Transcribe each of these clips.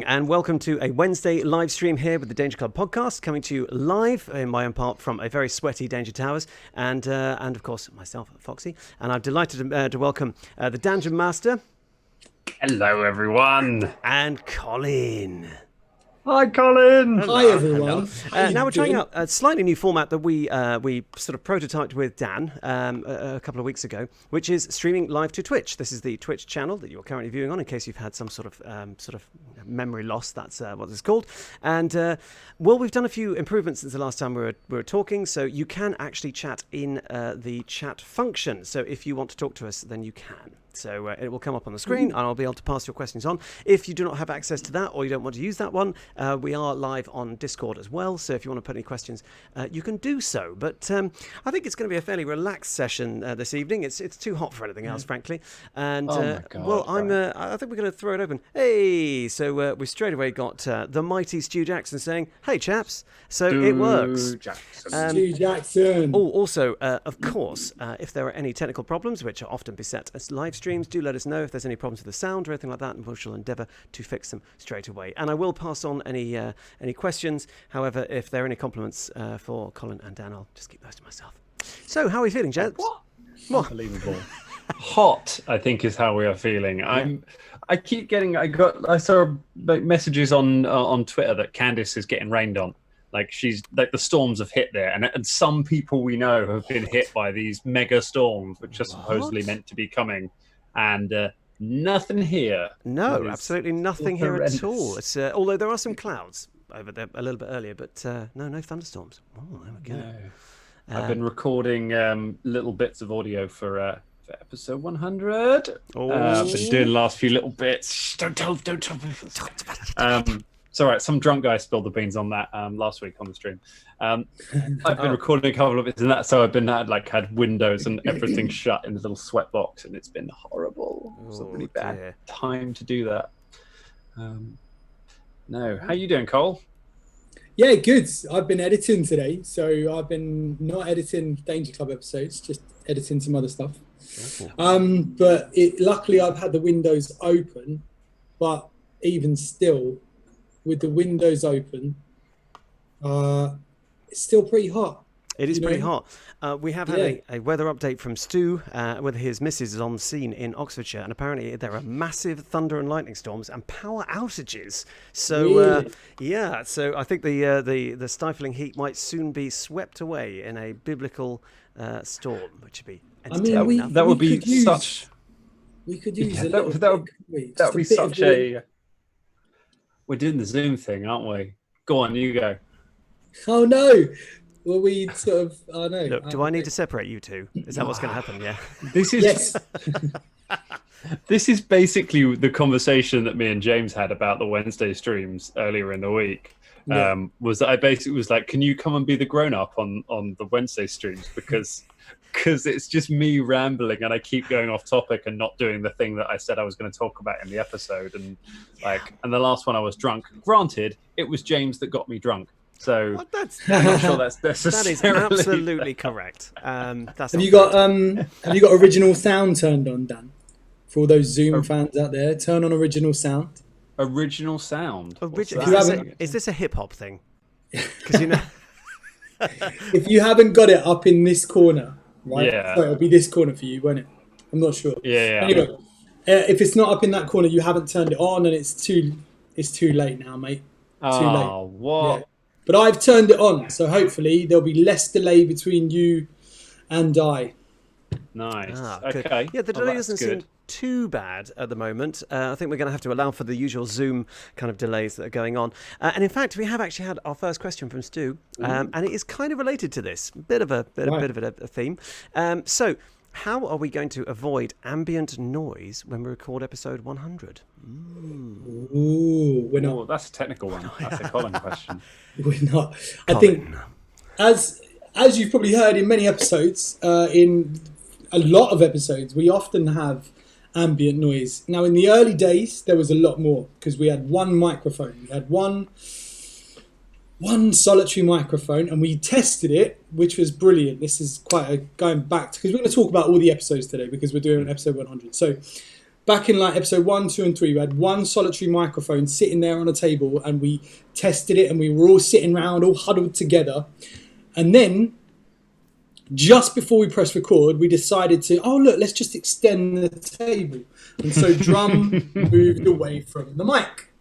and welcome to a Wednesday live stream here with the Danger Club podcast, coming to you live in my own part from a very sweaty Danger Towers, and of course myself, Foxy, and I'm delighted to welcome the Dungeon Master. Hello, everyone. And Colin. Hi, Colin. Hello. Hi, everyone. Now we're trying out a slightly new format that we sort of prototyped with Dan a couple of weeks ago, which is streaming live to Twitch. This is the Twitch channel that you're currently viewing on, in case you've had some sort of memory loss. That's what it's called. And we've done a few improvements since the last time we were talking, so you can actually chat in the chat function. So if you want to talk to us, then you can. So it will come up on the screen, and I'll be able to pass your questions on. If you do not have access to that, or you don't want to use that one, we are live on Discord as well. So if you want to put any questions, you can do so. But I think it's going to be a fairly relaxed session this evening. It's too hot for anything else, frankly. And my God, I think we're going to throw it open. Hey, so we straight away got the mighty Stu Jackson saying, "Hey, chaps." So it works. Stu Jackson. Oh, also, of course, if there are any technical problems, which are often beset as live streams, do let us know if there's any problems with the sound or anything like that, and we shall endeavour to fix them straight away. And I will pass on any questions. However, if there are any compliments for Colin and Dan, I'll just keep those to myself. So, how are we feeling, gents? What? Unbelievable. Hot, I think, is how we are feeling. Yeah. I saw messages on Twitter that Candice is getting rained on. Like the storms have hit there, and some people we know have been hit by these mega storms, which are supposedly meant to be coming, and nothing here. No, absolutely nothing here horrendous. at all. It's although there are some clouds over there a little bit earlier, but no thunderstorms. Oh, there we go. No. I've been recording little bits of audio for episode 100. I've been doing the last few little bits. Shh, don't tell people. It's all right. Some drunk guy spilled the beans on that last week on the stream. I've been recording a couple of bits in that, so I've been had windows and everything shut in the little sweat box, and it's been horrible. It's a really bad time to do that. No, how you doing, Cole? Yeah, good. I've been editing today, so I've been not editing Danger Club episodes, just editing some other stuff. But luckily, I've had the windows open, but even still, with the windows open, it's still pretty hot. It is pretty hot. We have had a weather update from Stu, with his missus is on scene in Oxfordshire, and apparently there are massive thunder and lightning storms and power outages. So so I think the stifling heat might soon be swept away in a biblical storm, which would be entertaining. We could use that would be such a. We're doing the Zoom thing, aren't we? Go on, you go. Oh no! Well, we sort of. Oh no! Look, do I need to separate you two? Is that what's going to happen? Yeah. This is. Yes. This is basically the conversation that me and James had about the Wednesday streams earlier in the week. Was that I basically was like, "Can you come and be the grown-up on the Wednesday streams?" Because it's just me rambling and I keep going off topic and not doing the thing that I said I was going to talk about in the episode. And and the last one I was drunk. Granted, it was James that got me drunk. So I'm not sure that's necessarily. That is absolutely correct. Have you got original sound turned on, Dan? For all those Zoom fans out there, turn on original sound. Original sound. Is this a hip hop thing? Because if you haven't got it up in this corner, right? Yeah. So it'll be this corner for you, won't it? I'm not sure. Yeah. Anyway, if it's not up in that corner, you haven't turned it on, and it's too late now, mate. Too late. Oh, what? Yeah. But I've turned it on, so hopefully there'll be less delay between you and I. Nice. Okay. Yeah, the delay doesn't seem too bad at the moment. I think we're going to have to allow for the usual Zoom kind of delays that are going on. And in fact, we have actually had our first question from Stu, and it is kind of related to this. Bit of a theme. So, how are we going to avoid ambient noise when we record episode 100? We're not. Oh, that's a technical one. That's a Colin question. We're not. I think, as you've probably heard in many episodes, in a lot of episodes, we often have ambient noise. Now, in the early days, there was a lot more because we had one microphone. We had one solitary microphone, and we tested it, which was brilliant. This is quite going back because we're going to talk about all the episodes today because we're doing episode 100. So back in like episode 1, 2, and 3, we had one solitary microphone sitting there on a table, and we tested it, and we were all sitting around, all huddled together. And then, just before we press record, we decided to, oh look, let's just extend the table. And so Drum moved away from the mic.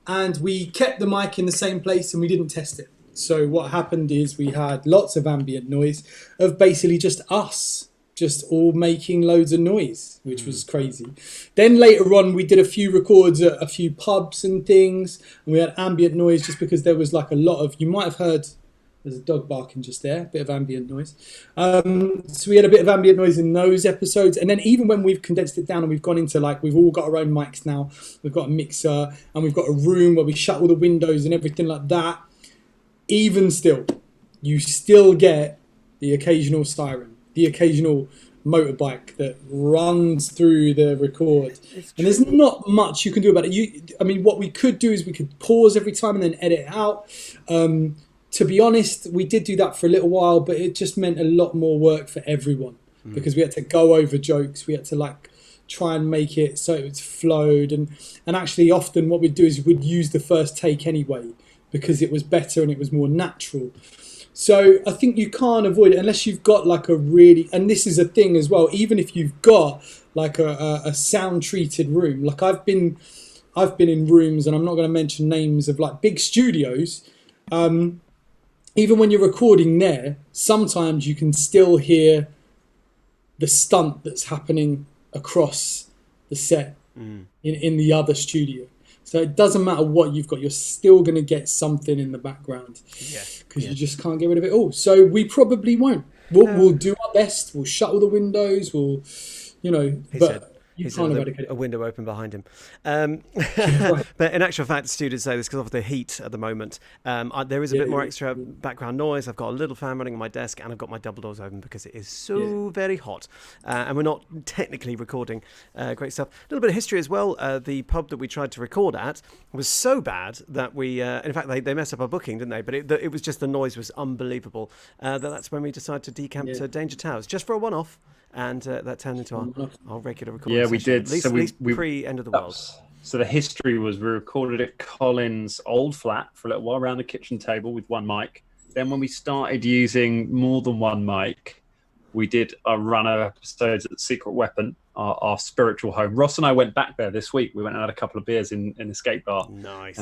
And we kept the mic in the same place and we didn't test it. So what happened is we had lots of ambient noise of basically just us, just all making loads of noise, which was crazy. Then later on, we did a few records at a few pubs and things. And we had ambient noise just because there was like a lot of, you might have heard, there's a dog barking just there, a bit of ambient noise. So we had a bit of ambient noise in those episodes. And then even when we've condensed it down and we've gone into like, we've all got our own mics now. We've got a mixer and we've got a room where we shut all the windows and everything like that. Even still, you still get the occasional siren, the occasional motorbike that runs through the record. And there's not much you can do about it. I mean, what we could do is we could pause every time and then edit it out. To be honest, we did do that for a little while, but it just meant a lot more work for everyone because we had to go over jokes. We had to like try and make it so it's flowed. And actually often what we'd do is we'd use the first take anyway because it was better and it was more natural. So I think you can't avoid it unless you've got like a really, and this is a thing as well, even if you've got like a sound treated room, like I've been in rooms, and I'm not going to mention names, of like big studios. Even when you're recording there, sometimes you can still hear the stunt that's happening across the set in the other studio. So it doesn't matter what you've got, you're still going to get something in the background because you just can't get rid of it all. So we probably won't. We'll do our best. We'll shut all the windows. We'll, you can't eradicate it. A window open behind him. But in actual fact, students say this because of the heat at the moment. There is a bit more extra background noise. I've got a little fan running on my desk and I've got my double doors open because it is so very hot. And we're not technically recording great stuff. A little bit of history as well. The pub that we tried to record at was so bad that we, in fact, they messed up our booking, didn't they? But it was just, the noise was unbelievable. That's when we decided to decamp to Danger Towers, just for a one-off. And that turned into our regular recording. Yeah, we did. At least pre-End of the World. So the history was we recorded at Colin's old flat for a little while around the kitchen table with one mic. Then when we started using more than one mic, we did a run of episodes at Secret Weapon, our spiritual home. Ross and I went back there this week. We went and had a couple of beers in the skate bar. Nice.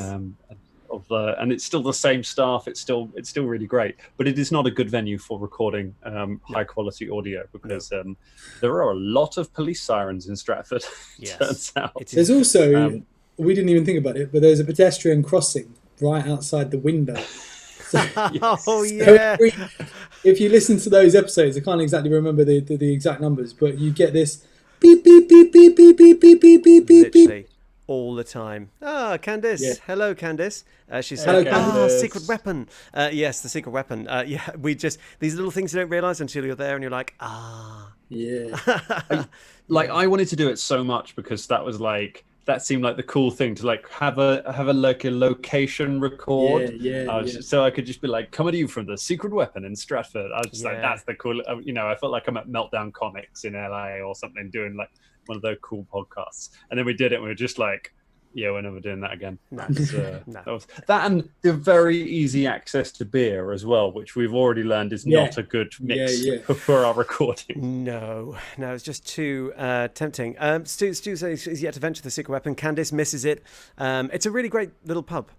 And it's still the same staff. It's still really great, but it is not a good venue for recording high quality audio because there are a lot of police sirens in Stratford. Yes. Turns out. There's also we didn't even think about it, but there's a pedestrian crossing right outside the window. So, if you listen to those episodes, I can't exactly remember the exact numbers, but you get this beep beep beep beep beep beep beep beep beep beep beep. All the time. Candice. Yeah. Hello, Candice. She said, hello, Candice. Secret weapon. Yes, the secret weapon. We just, these little things you don't realise until you're there and you're like, Yeah. I wanted to do it so much because that seemed like the cool thing to like have a location record. So I could just be like, coming to you from the Secret Weapon in Stratford. I was just like, that's the cool, I felt like I'm at Meltdown Comics in LA or something doing like one of those cool podcasts. And then we did it and we were just like, we're never doing that again. That and the very easy access to beer as well, which we've already learned is not a good mix for our recording. No, it's just too tempting. Stu says he's yet to venture the Secret Weapon. Candice misses it. It's a really great little pub.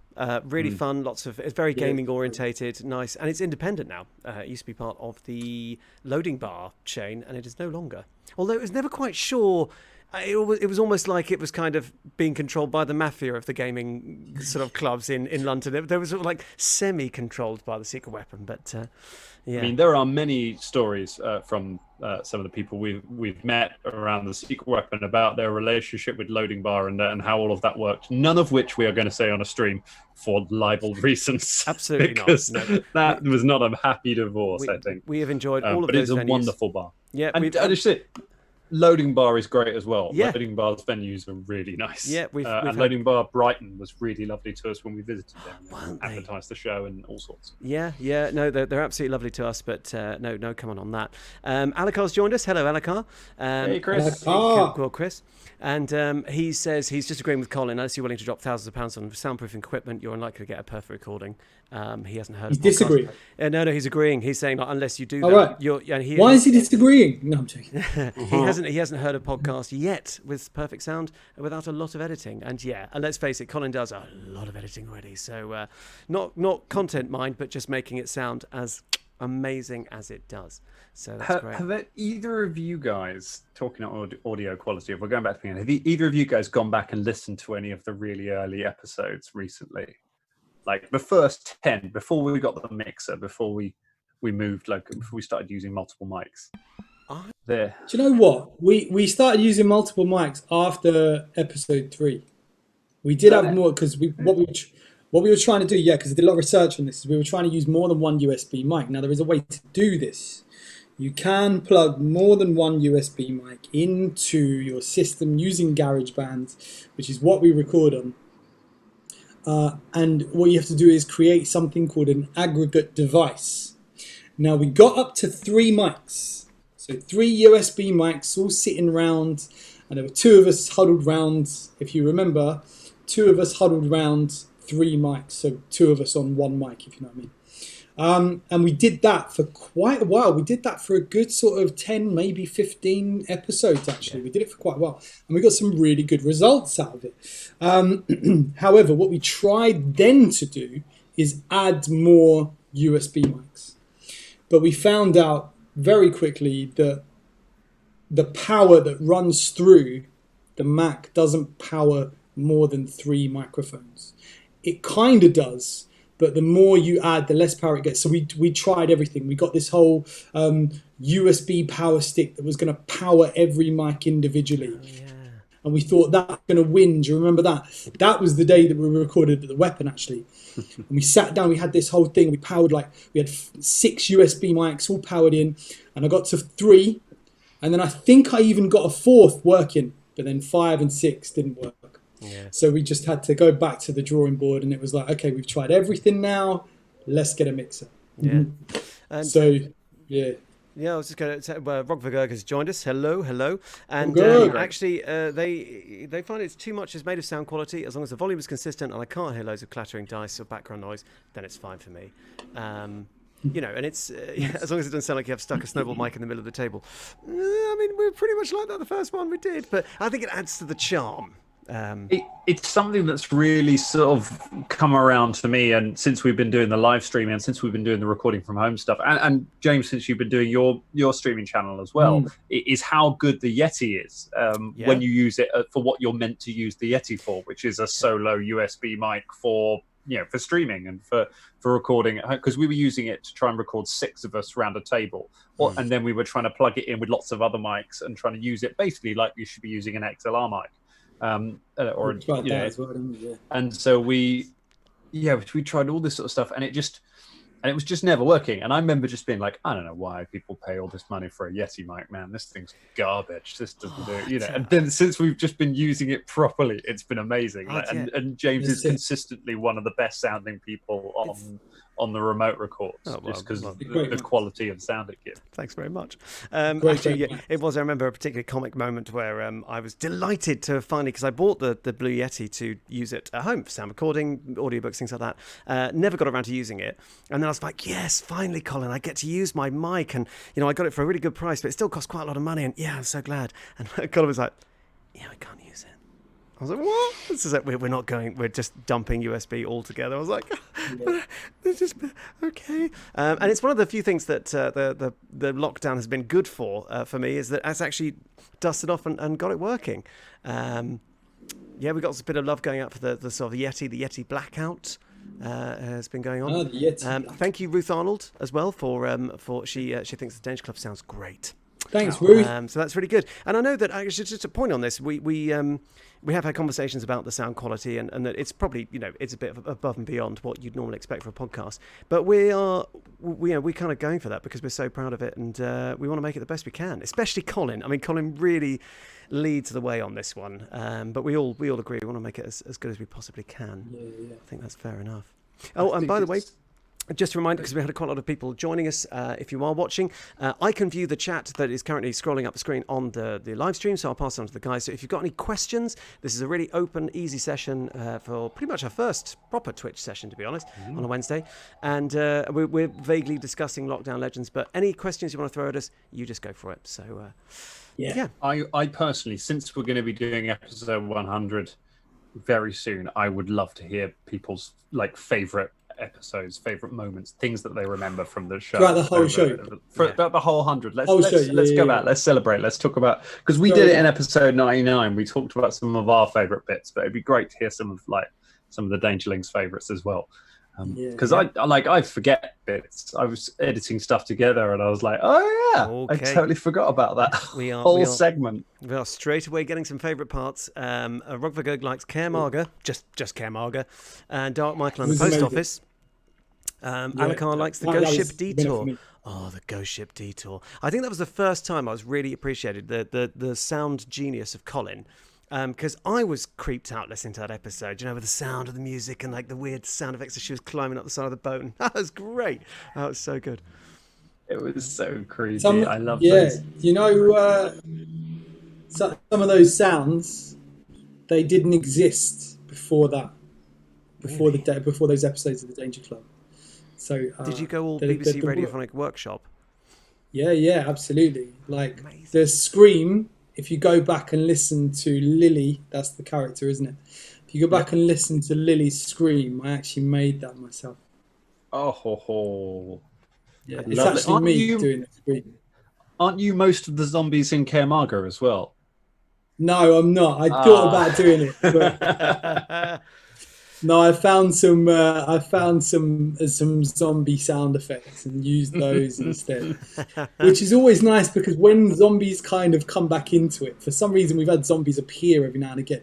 Really fun. It's very gaming orientated, nice, and it's independent now. It used to be part of the Loading Bar chain, and it is no longer. Although it was never quite sure. It was almost like it was kind of being controlled by the mafia of the gaming sort of clubs in London. There was sort of like semi-controlled by the Secret Weapon, but I mean, there are many stories from some of the people we've met around the Secret Weapon about their relationship with Loading Bar and how all of that worked. None of which we are going to say on a stream for libel reasons. Absolutely because not. No. That was not a happy divorce. I think we have enjoyed all of those venues. But it's a wonderful bar. Yeah, and I just say, Loading Bar is great as well. Yeah. Loading Bar's venues are really nice. Yeah, we've and had... Loading Bar Brighton was really lovely to us when we visited them. Weren't they? Advertised the show and all sorts. Yeah, no, they're absolutely lovely to us, but no comment on that. Alakar's joined us. Hello, Alakar. Hey, Chris. Well, Chris. And he says he's just agreeing with Colin. Unless you're willing to drop thousands of pounds on soundproof equipment, you're unlikely to get a perfect recording. He hasn't heard. He's disagreeing. No, he's agreeing. He's saying like, unless you do that, right. Why is he disagreeing? No, I'm joking. He hasn't heard a podcast yet with perfect sound without a lot of editing. And and let's face it, Colin does a lot of editing already. So not content mind, but just making it sound as amazing as it does. So that's great. Have either of you guys, talking about audio quality, if we're going back to the beginning, have either of you guys gone back and listened to any of the really early episodes recently? Like the first 10, before we got the mixer, before we moved, before we started using multiple mics. There. Do you know what? We started using multiple mics after episode 3. We did have more because what we were trying to do, because I did a lot of research on this, is we were trying to use more than one USB mic. Now there is a way to do this. You can plug more than one USB mic into your system using GarageBand, which is what we record on. And what you have to do is create something called an aggregate device. Now we got up to 3 mics. So 3 USB mics all sitting round, and there were 2 of us huddled round, if you remember, 2 of us huddled round 3 mics. So 2 of us on 1 mic, if you know what I mean. And we did that for quite a while. We did that for a good sort of 10, maybe 15 episodes, actually. We did it for quite a while. And we got some really good results out of it. However, what we tried then to do is add more USB mics. But we found out very quickly that the power that runs through the Mac doesn't power more than 3 microphones. It kind of does, but the more you add, the less power it gets. So we tried everything. We got this whole USB power stick that was going to power every mic individually. Oh, yeah. And we thought that's going to win. Do you remember that? That was the day that we recorded at the Weapon, actually. And we sat down, we had this whole thing. We powered we had 6 USB mics all powered in. And I got to 3. And then I think I even got a 4th working. But then 5 and 6 didn't work. Yeah. So we just had to go back to the drawing board. And it was like, okay, we've tried everything now. Let's get a mixer. Yeah. And so, yeah. Yeah, I was just going to say, Rob Vergerg has joined us. Hello. And actually, they find it's too much is made of sound quality. As long as the volume is consistent and I can't hear loads of clattering dice or background noise, then it's fine for me. And it's as long as it doesn't sound like you have stuck a snowball mic in the middle of the table. I mean, we're pretty much like that the first one we did, but I think it adds to the charm. It's something that's really sort of come around to me, and since we've been doing the live streaming and since we've been doing the recording from home stuff, and James, since you've been doing your streaming channel as well, is how good the Yeti is when you use it for what you're meant to use the Yeti for, which is a solo USB mic for streaming and for recording, because we were using it to try and record 6 of us around a table, and then we were trying to plug it in with lots of other mics and trying to use it basically like you should be using an XLR mic. And so we tried all this sort of stuff, and it was just never working. And I remember just being like, I don't know why people pay all this money for a Yeti mic, man. This thing's garbage. This doesn't do it, And then since we've just been using it properly, it's been amazing. And James is consistently one of the best sounding people on the remote records, just because the quality of sound it gives. Thanks very much. It was. I remember a particular comic moment where I was delighted to finally, because I bought the Blue Yeti to use it at home for sound recording, audiobooks, things like that. Never got around to using it, and then I was like, yes, finally, Colin, I get to use my mic, and I got it for a really good price, but it still costs quite a lot of money, and I'm so glad. And Colin was like, I can't use it. I was like, what? This is it. We're not going. We're just dumping USB altogether. I was like, it's just okay. And it's one of the few things that the lockdown has been good for me, is that it's actually dusted off and got it working. We got a bit of love going out for the sort of the Yeti blackout. Has been going on. The Yeti. Thank you, Ruth Arnold, as well for she thinks the Danger Club sounds great. Thanks, Ruth. So that's really good. And I know that actually, just a point on this, we have had conversations about the sound quality and that it's probably, it's a bit above and beyond what you'd normally expect for a podcast. But we're kind of going for that because we're so proud of it, and we want to make it the best we can. Especially Colin. I mean, Colin really leads the way on this one. But we all agree we want to make it as good as we possibly can. Yeah. I think that's fair enough. Oh, and by the way, just a reminder, because we had quite a lot of people joining us, if you are watching, I can view the chat that is currently scrolling up the screen on the live stream, so I'll pass it on to the guys. So if you've got any questions, this is a really open, easy session for pretty much our first proper Twitch session, to be honest, on a Wednesday. And we're vaguely discussing Lockdown Legends, but any questions you want to throw at us, you just go for it. So, yeah. I personally, since we're going to be doing episode 100 very soon, I would love to hear people's favourite episodes, favorite moments, things that they remember from the show. Throughout the whole show. About the whole 100. Let's go back. Let's celebrate. Let's talk about, because we did it in episode 99. We talked about some of our favorite bits, but it'd be great to hear some of the Dangerlings' favorites as well. Because I forget bits. I was editing stuff together and I was like, oh yeah, okay. I totally forgot about that segment. We are straight away getting some favourite parts. Rogvagog likes Caremarga, just Caremarga, and Dark Michael and the Post Office. Alakar likes the Ghost Ship Detour. Oh, the Ghost Ship Detour. I think that was the first time I was really appreciated the sound genius of Colin. Because I was creeped out listening to that episode, with the sound of the music and the weird sound effects as she was climbing up the side of the boat. And that was great. That was so good. It was so creepy. I love those. Some of those sounds, they didn't exist before that, before those episodes of the Danger Club. So did you go all BBC Radiophonic Workshop? Yeah, absolutely. Amazing. The scream. If you go back and listen to Lily, that's the character, isn't it? If you go back and listen to Lily's scream, I actually made that myself. Oh. Yeah, it's actually me doing the scream. Aren't you most of the zombies in Caremarga as well? No, I'm not. I thought about doing it. But... No, I found some zombie sound effects and used those instead, which is always nice because when zombies kind of come back into it, for some reason we've had zombies appear every now and again.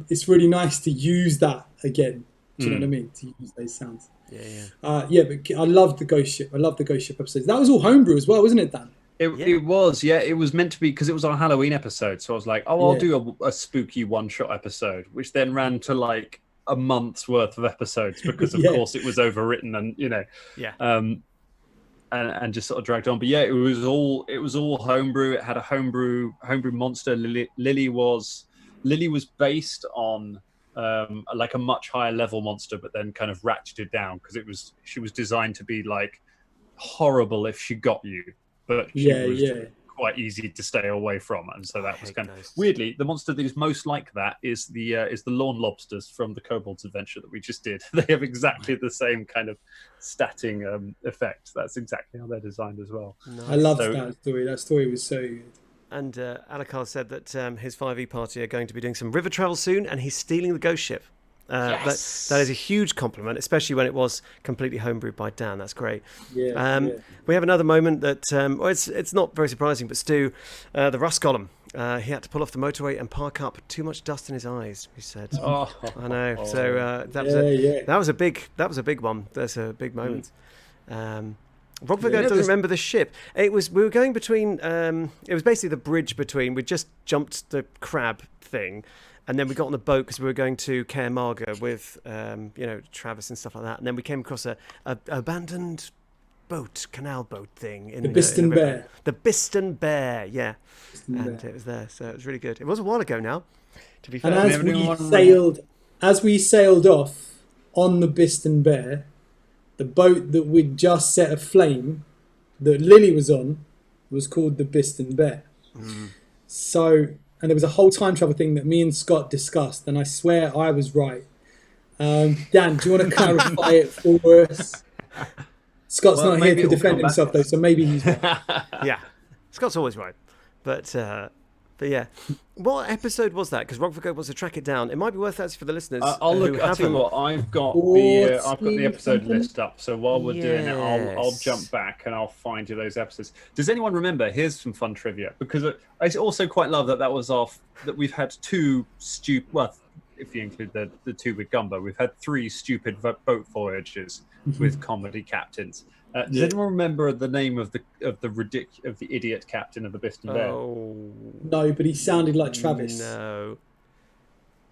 It's really nice to use that again. Do you know what I mean? To use those sounds. Yeah. But I love the Ghost Ship. I love the Ghost Ship episodes. That was all homebrew as well, wasn't it, Dan? It was, yeah. It was meant to be because it was our Halloween episode. So I was like, I'll do a spooky one-shot episode, which then ran to a month's worth of episodes because of course it was overwritten and just sort of dragged on. But it was all homebrew. It had a homebrew monster. Lily was based on a much higher level monster, but then kind of ratcheted down because she was designed to be horrible if she got you, but she was quite easy to stay away from, and so that was kind of weirdly the monster that is most like that is the lawn lobsters from the Kobold's Adventure that we just did. They have exactly the same kind of statting effect. That's exactly how they're designed as well. Nice. I loved that story. That story was so good. And Alakar said that his 5e party are going to be doing some river travel soon, and he's stealing the Ghost Ship. That is a huge compliment, especially when it was completely homebrewed by Dan. That's great. We have another moment that it's not very surprising, but Stu, the rust column, he had to pull off the motorway and park up. Too much dust in his eyes, he said. I know. So that was a big one. That's a big moment. Rogvagog doesn't remember the ship. We were going between. It was basically the bridge between. We just jumped the crab thing. And then we got on the boat because we were going to Caremarga with, Travis and stuff like that. And then we came across a abandoned canal boat thing. The Biston Bear. The Biston Bear, yeah. It was there, so it was really good. It was a while ago now, to be fair. And as we sailed off on the Biston Bear, the boat that we'd just set aflame, that Lily was on, was called the Biston Bear. So... And there was a whole time travel thing that me and Scott discussed, and I swear I was right. Dan, do you want to clarify it for us? Scott's not here to defend himself, though, so maybe he's right. Yeah, Scott's always right. But But yeah, what episode was that? Because Rockford wants to track it down. It might be worth that for the listeners. I'll look. I'll tell you what. I've got the episode list up. So while we're doing it, I'll jump back and I'll find you those episodes. Does anyone remember? Here's some fun trivia, because I also quite love that we've had two stupid. Well, if you include the two with Gumbo, we've had 3 stupid boat voyages with comedy captains. Does anyone remember the name of the idiot captain of the Biston Bear? Oh no, but he sounded like Travis. No,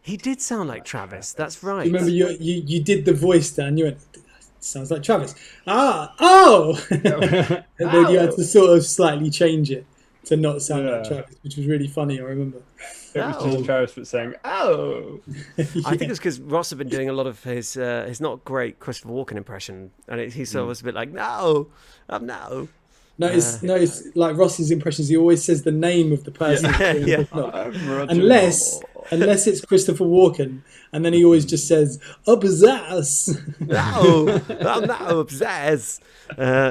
he did sound like Travis. That's right. You remember you did the voice, Dan. You went, sounds like Travis. And then you had to sort of slightly change it to not sound like Travis, which was really funny. I remember. It was just Travis but saying, "Oh." I think it's because Ross had been doing a lot of his not great Christopher Walken impression, and he sort of was a bit like, "No, no." No, it's like Ross's impressions. He always says the name of the person. Yeah. Unless it's Christopher Walken, and then he always just says, "Obsess." No, obsess.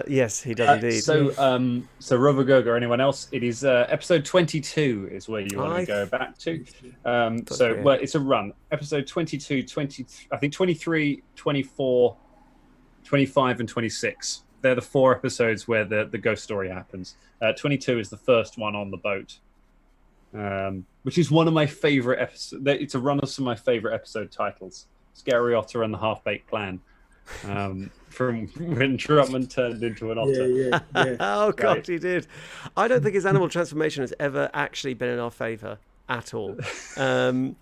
Yes, he does indeed. So Rover Goga or anyone else, it is episode 22 is where you want to go back to. Well, it's a run. Episode 22, 20, I think 23, 24, 25 and 26. They're the 4 episodes where the ghost story happens. 22 is the first one on the boat, which is one of my favourite episodes. It's a run of some of my favourite episode titles. Scary Otter and the Half-Baked Plan. From when Drummond turned into an otter. Yeah. Oh, God, he did. I don't think his animal transformation has ever actually been in our favour at all. I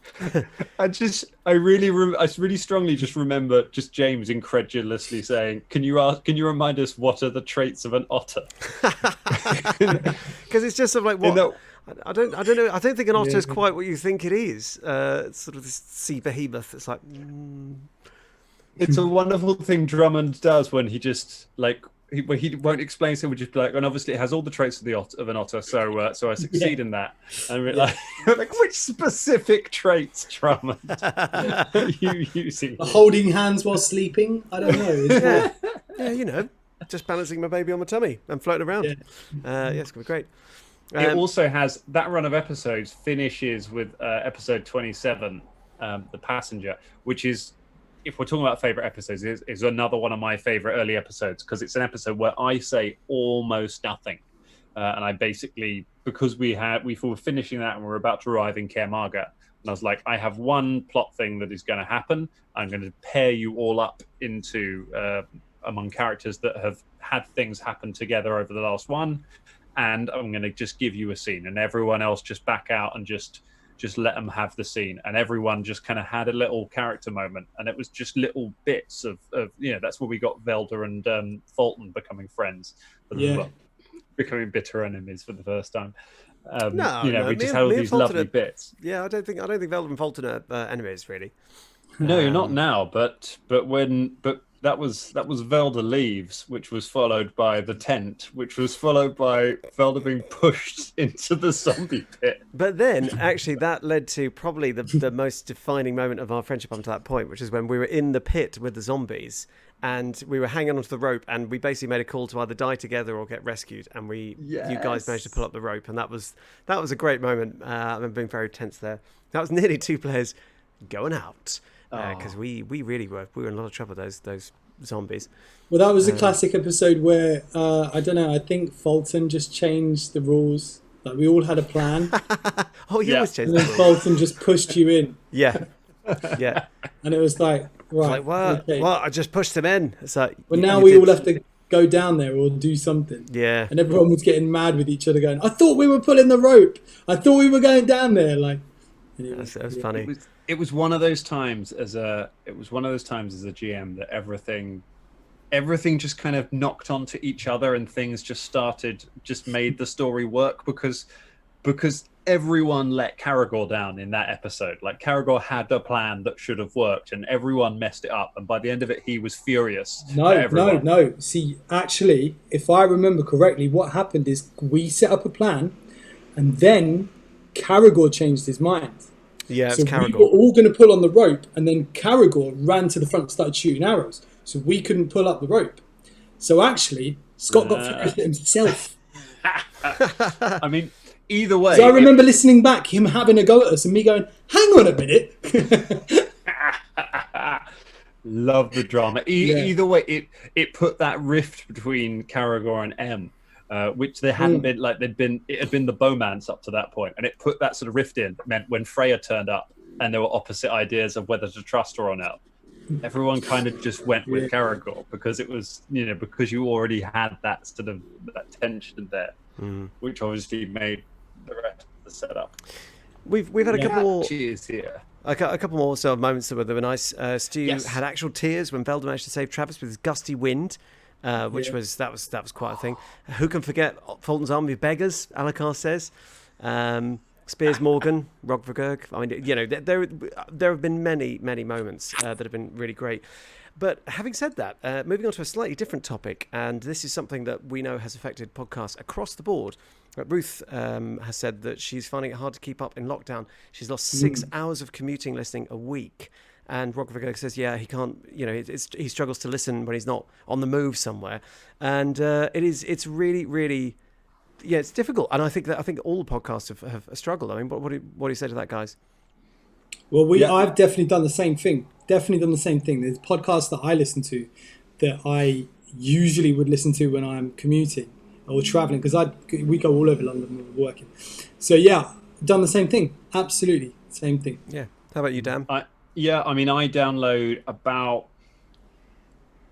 really strongly just remember just James incredulously saying, "Can you remind us what are the traits of an otter?" Because it's just sort of like what. I don't know. I don't think an otter is quite what you think it is. It's sort of this sea behemoth. It's like. It's a wonderful thing Drummond does when he just when he won't explain something, would just be like, and obviously it has all the traits of an otter, so I succeed in that. And we're like, which specific traits, Drummond, are you using? Holding hands while sleeping? I don't know. Yeah, just balancing my baby on my tummy and floating around. It's gonna be great. It also has that run of episodes finishes with episode 27, The Passenger, which is, if we're talking about favourite episodes, is another one of my favourite early episodes, because it's an episode where I say almost nothing. And I basically, because we were finishing that and we're about to arrive in Caermarga, and I was like, I have one plot thing that is going to happen. I'm going to pair you all up into among characters that have had things happen together over the last one. And I'm going to just give you a scene, and everyone else just back out and just let them have the scene. And everyone just kind of had a little character moment, and it was just little bits of that's where we got Velda and Fulton becoming friends, becoming bitter enemies for the first time. We just had all these lovely bits. Yeah, I don't think Velda and Fulton are enemies really. No, you're not now, but that was Velda leaves, which was followed by the tent, which was followed by Velda being pushed into the zombie pit. But then, actually, that led to probably the most defining moment of our friendship up to that point, which is when we were in the pit with the zombies, and we were hanging onto the rope, and we basically made a call to either die together or get rescued, and you guys managed to pull up the rope, and that was a great moment. I remember being very tense there. That was nearly 2 players going out. Because we really were in a lot of trouble, those zombies. Well, that was a classic episode where I don't know, I think Fulton just changed the rules. Like, we all had a plan. He always changed and then Fulton just pushed you in. Yeah. And it was like, right, what? okay. What? I just pushed him in. It's like, but now we all have to go down there or do something. Yeah. And everyone was getting mad with each other, going, "I thought we were pulling the rope. I thought we were going down there." Like, anyway, that was funny. It was one of those times as a GM that everything just kind of knocked onto each other, and things just made the story work because everyone let Caragor down in that episode. Like, Caragor had a plan that should have worked, and everyone messed it up. And by the end of it, he was furious. No. See, actually, if I remember correctly, what happened is we set up a plan, and then Caragor changed his mind. Yeah, so Caragor. We were all going to pull on the rope, and then Caragor ran to the front and started shooting arrows. So we couldn't pull up the rope. So actually, Scott got furious at himself. I mean, either way, So I remember listening back, him having a go at us, and me going, "Hang on a minute." Love the drama. Yeah. Either way, it put that rift between Caragor and M, which there hadn't been. Like it had been the Bowmans up to that point, and it put that sort of rift in. It meant when Freya turned up, and there were opposite ideas of whether to trust her or not, everyone kind of just went with Caragor because it was, because you already had that sort of that tension there, which obviously made the rest of the setup. We've had a couple more. Cheers here. A couple more sort of moments that were nice. Stu had actual tears when Velda managed to save Travis with his gusty wind, which was quite a thing. Who can forget Fulton's army of beggars? Alakar says. Spears Morgan, Rogvergerg. I mean, there have been many moments that have been really great. But having said that, moving on to a slightly different topic, and this is something that we know has affected podcasts across the board. Ruth has said that she's finding it hard to keep up in lockdown. She's lost 6 hours of commuting listening a week. And Rogvergerg says, he can't, he struggles to listen when he's not on the move somewhere. And it's really, really, it's difficult. And I think all the podcasts have struggled. I mean, what do you say to that, guys? Well, I've definitely done the same thing. There's podcasts that I listen to that I usually would listen to when I'm commuting or traveling, because we go all over London when we're working. So done the same thing. Absolutely, same thing. Yeah. How about you, Dan? I download about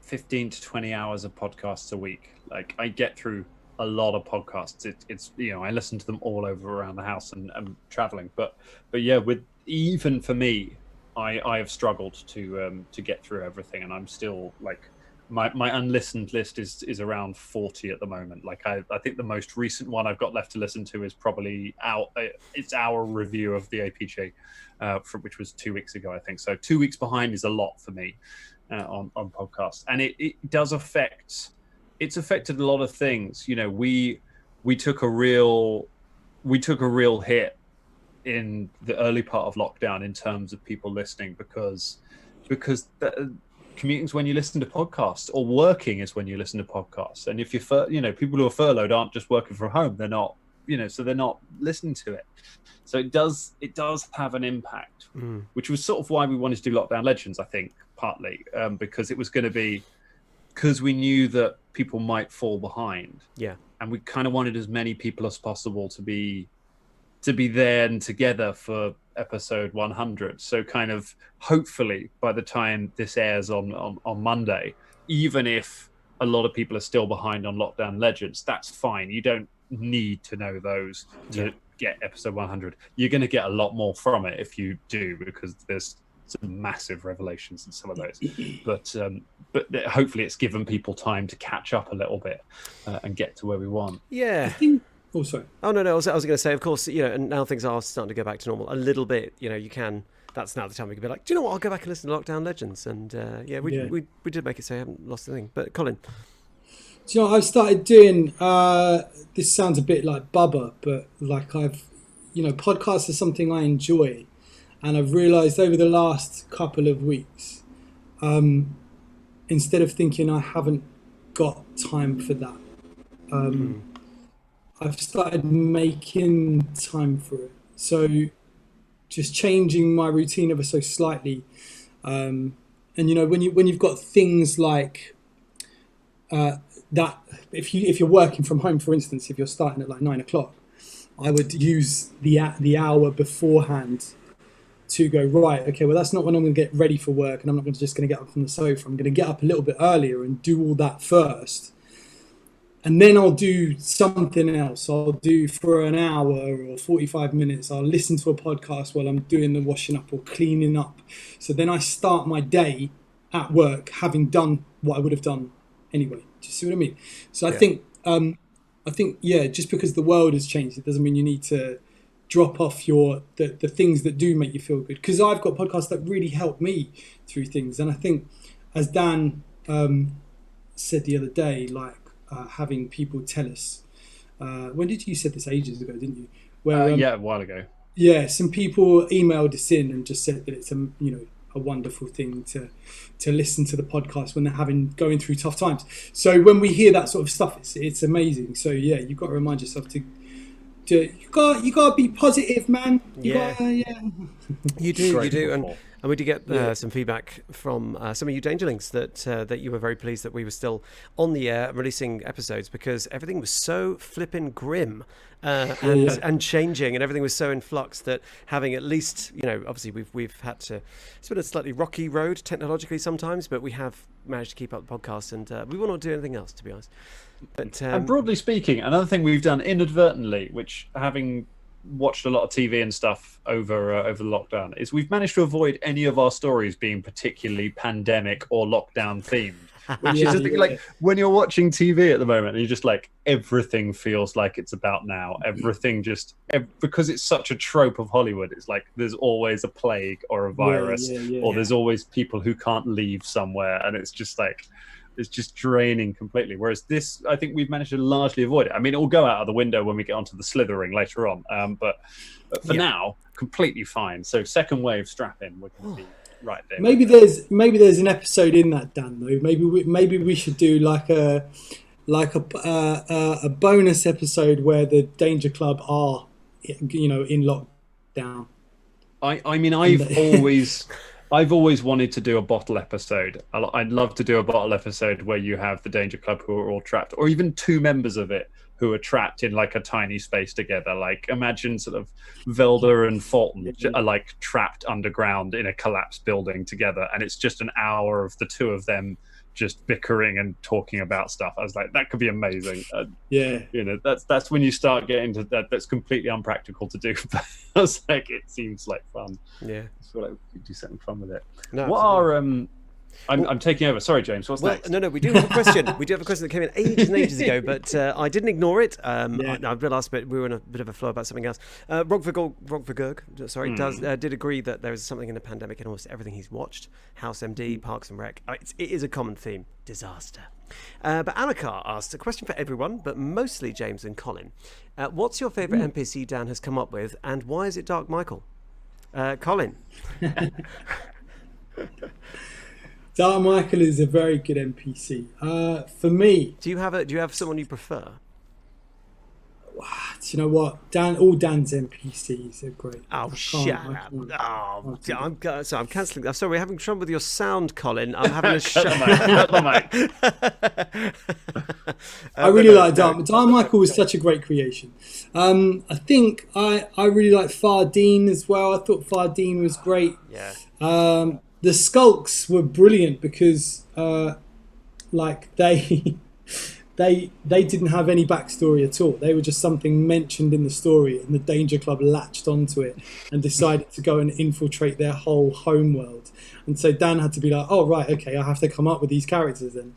15 to 20 hours of podcasts a week. Like, I get through a lot of podcasts. It's I listen to them all over around the house and traveling. But even for me, I have struggled to get through everything, and I'm still like, my unlistened list is around 40 at the moment. Like, I think the most recent one I've got left to listen to is probably our review of the APG, which was 2 weeks ago, I think. So 2 weeks behind is a lot for me on podcasts, and it does affect. It's affected a lot of things. We took a real hit in the early part of lockdown in terms of people listening, because commuting's when you listen to podcasts, or working is when you listen to podcasts. And if people who are furloughed aren't just working from home, they're not, so they're not listening to it. So it does have an impact, which was sort of why we wanted to do Lockdown Legends, I think, partly, because it was going to be, because we knew that people might fall behind. Yeah. And we kind of wanted as many people as possible to be there and together for episode 100. So kind of, hopefully by the time this airs on Monday, even if a lot of people are still behind on Lockdown Legends, that's fine. You don't need to know those to get episode 100. You're going to get a lot more from it if you do, because there's some massive revelations in some of those. But hopefully it's given people time to catch up a little bit and get to where we want. Yeah. Oh, sorry. Oh, no. I was going to say, of course, and now things are starting to go back to normal a little bit. You can. That's now the time we can be like, do you know what? I'll go back and listen to Lockdown Legends. And we did make it so I haven't lost anything. But Colin. Do you know, I've started doing, this sounds a bit like Bubba, but like podcasts are something I enjoy. And I've realised over the last couple of weeks, instead of thinking I haven't got time for that, I've started making time for it. So just changing my routine ever so slightly. And when you've got things like that, if you're working from home, for instance, if you're starting at like 9 o'clock, I would use the hour beforehand to go, right, okay, well, that's not when I'm going to get ready for work, and I'm not just going to get up from the sofa. I'm going to get up a little bit earlier and do all that first. And then I'll do something else. I'll do for an hour or 45 minutes. I'll listen to a podcast while I'm doing the washing up or cleaning up. So then I start my day at work having done what I would have done anyway. Do you see what I mean? So I think, just because the world has changed, it doesn't mean you need to drop off the things that do make you feel good. Because I've got podcasts that really help me through things. And I think, as Dan said the other day, like having people tell us, when did you said this ages ago, didn't you? Where, a while ago. Yeah, some people emailed us in and just said that it's a wonderful thing to listen to the podcast when they're going through tough times. So when we hear that sort of stuff, it's amazing. So yeah, you've got to remind yourself to you got to be positive, man. Yeah. You do, and we did get some feedback from some of you Dangerlings that you were very pleased that we were still on the air releasing episodes, because everything was so flippin' grim and changing, and everything was so in flux that having at least, obviously we've had to. It's been a slightly rocky road technologically sometimes, but we have managed to keep up the podcast, and we will not do anything else, to be honest. But and broadly speaking, another thing we've done inadvertently, which having watched a lot of TV and stuff over the lockdown, is we've managed to avoid any of our stories being particularly pandemic or lockdown themed. Which is the thing, like when you're watching TV at the moment, and you're just like, everything feels like it's about now. Everything because it's such a trope of Hollywood. It's like there's always a plague or a virus, or there's always people who can't leave somewhere, and it's just like. It's just draining completely. Whereas this, I think we've managed to largely avoid it. I mean, it will go out of the window when we get onto the slithering later on. But for now, completely fine. So second wave, strap in. We're going to be right there. Maybe there's an episode in that, Dan. Though maybe we should do like a bonus episode where the Danger Club are, in lockdown. I mean, I've always wanted to do a bottle episode. I'd love to do a bottle episode where you have the Danger Club who are all trapped, or even two members of it who are trapped in like a tiny space together. Like imagine sort of Velda and Fulton are like trapped underground in a collapsed building together, and it's just an hour of the two of them just bickering and talking about stuff. I was like, that could be amazing. That's when you start getting to that. That's completely unpractical to do. But I was like, it seems like fun. Yeah, I feel like we could do something fun with it. No, what are I'm taking over. Sorry, James. What's next? No, we do have a question. We do have a question that came in ages and ages ago, but I didn't ignore it. I realised we were in a bit of a flow about something else. Rockvergurg, did agree that there is something in the pandemic in almost everything he's watched. House MD, Parks and Rec. It is a common theme. Disaster. But Alakar asked a question for everyone, but mostly James and Colin. What's your favourite NPC Dan has come up with, and why is it Dark Michael? Colin. Dark Michael is a very good NPC. For me, do you have someone you prefer? Do you know what? All Dan's NPCs are great. Oh, shut up! I'm cancelling. I'm sorry, we're having trouble with your sound, Colin. I'm having a shut the mic. I really like Dark. Dark Michael was such a great creation. I think I really like Fardeen as well. I thought Fardeen was great. Yeah. The Skulks were brilliant because, they didn't have any backstory at all. They were just something mentioned in the story, and the Danger Club latched onto it and decided to go and infiltrate their whole home world. And so Dan had to be like, "Oh right, okay, I have to come up with these characters then."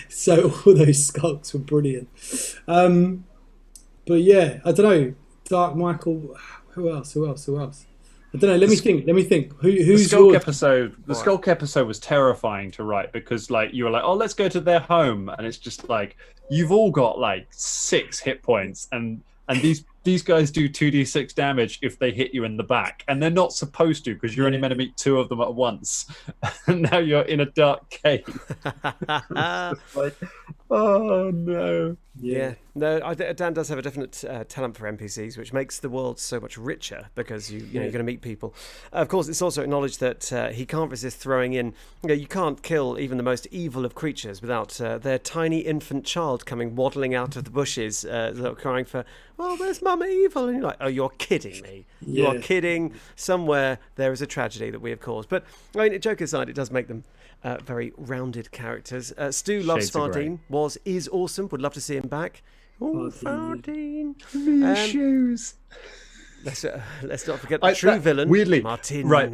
So all those Skulks were brilliant. But yeah, I don't know. Dark Michael. Who else? I don't know. Let me think. Who's the Skulk episode? The Skulk episode was terrifying to write because, like, you were like, "Oh, let's go to their home," and it's just like you've all got like 6 hit points, and these guys do 2d6 damage if they hit you in the back, and they're not supposed to because you're only meant to meet 2 of them at once, and now you're in a dark cave. Like, oh no. Yeah. No, Dan does have a definite talent for NPCs, which makes the world so much richer because you're going to meet people. Of course, it's also acknowledged that he can't resist throwing in. You can't kill even the most evil of creatures without their tiny infant child coming waddling out of the bushes, crying for, "Well, where's Mama Evil?" And you're like, "Oh, you're kidding me! You are kidding! Somewhere there is a tragedy that we have caused." But I mean, joke aside, it does make them very rounded characters. Stu loves Fardeen. Is awesome. Would love to see him back. Oh, Fardeen. Shoes. Let's not forget the true villain. Weirdly, Martin. Right.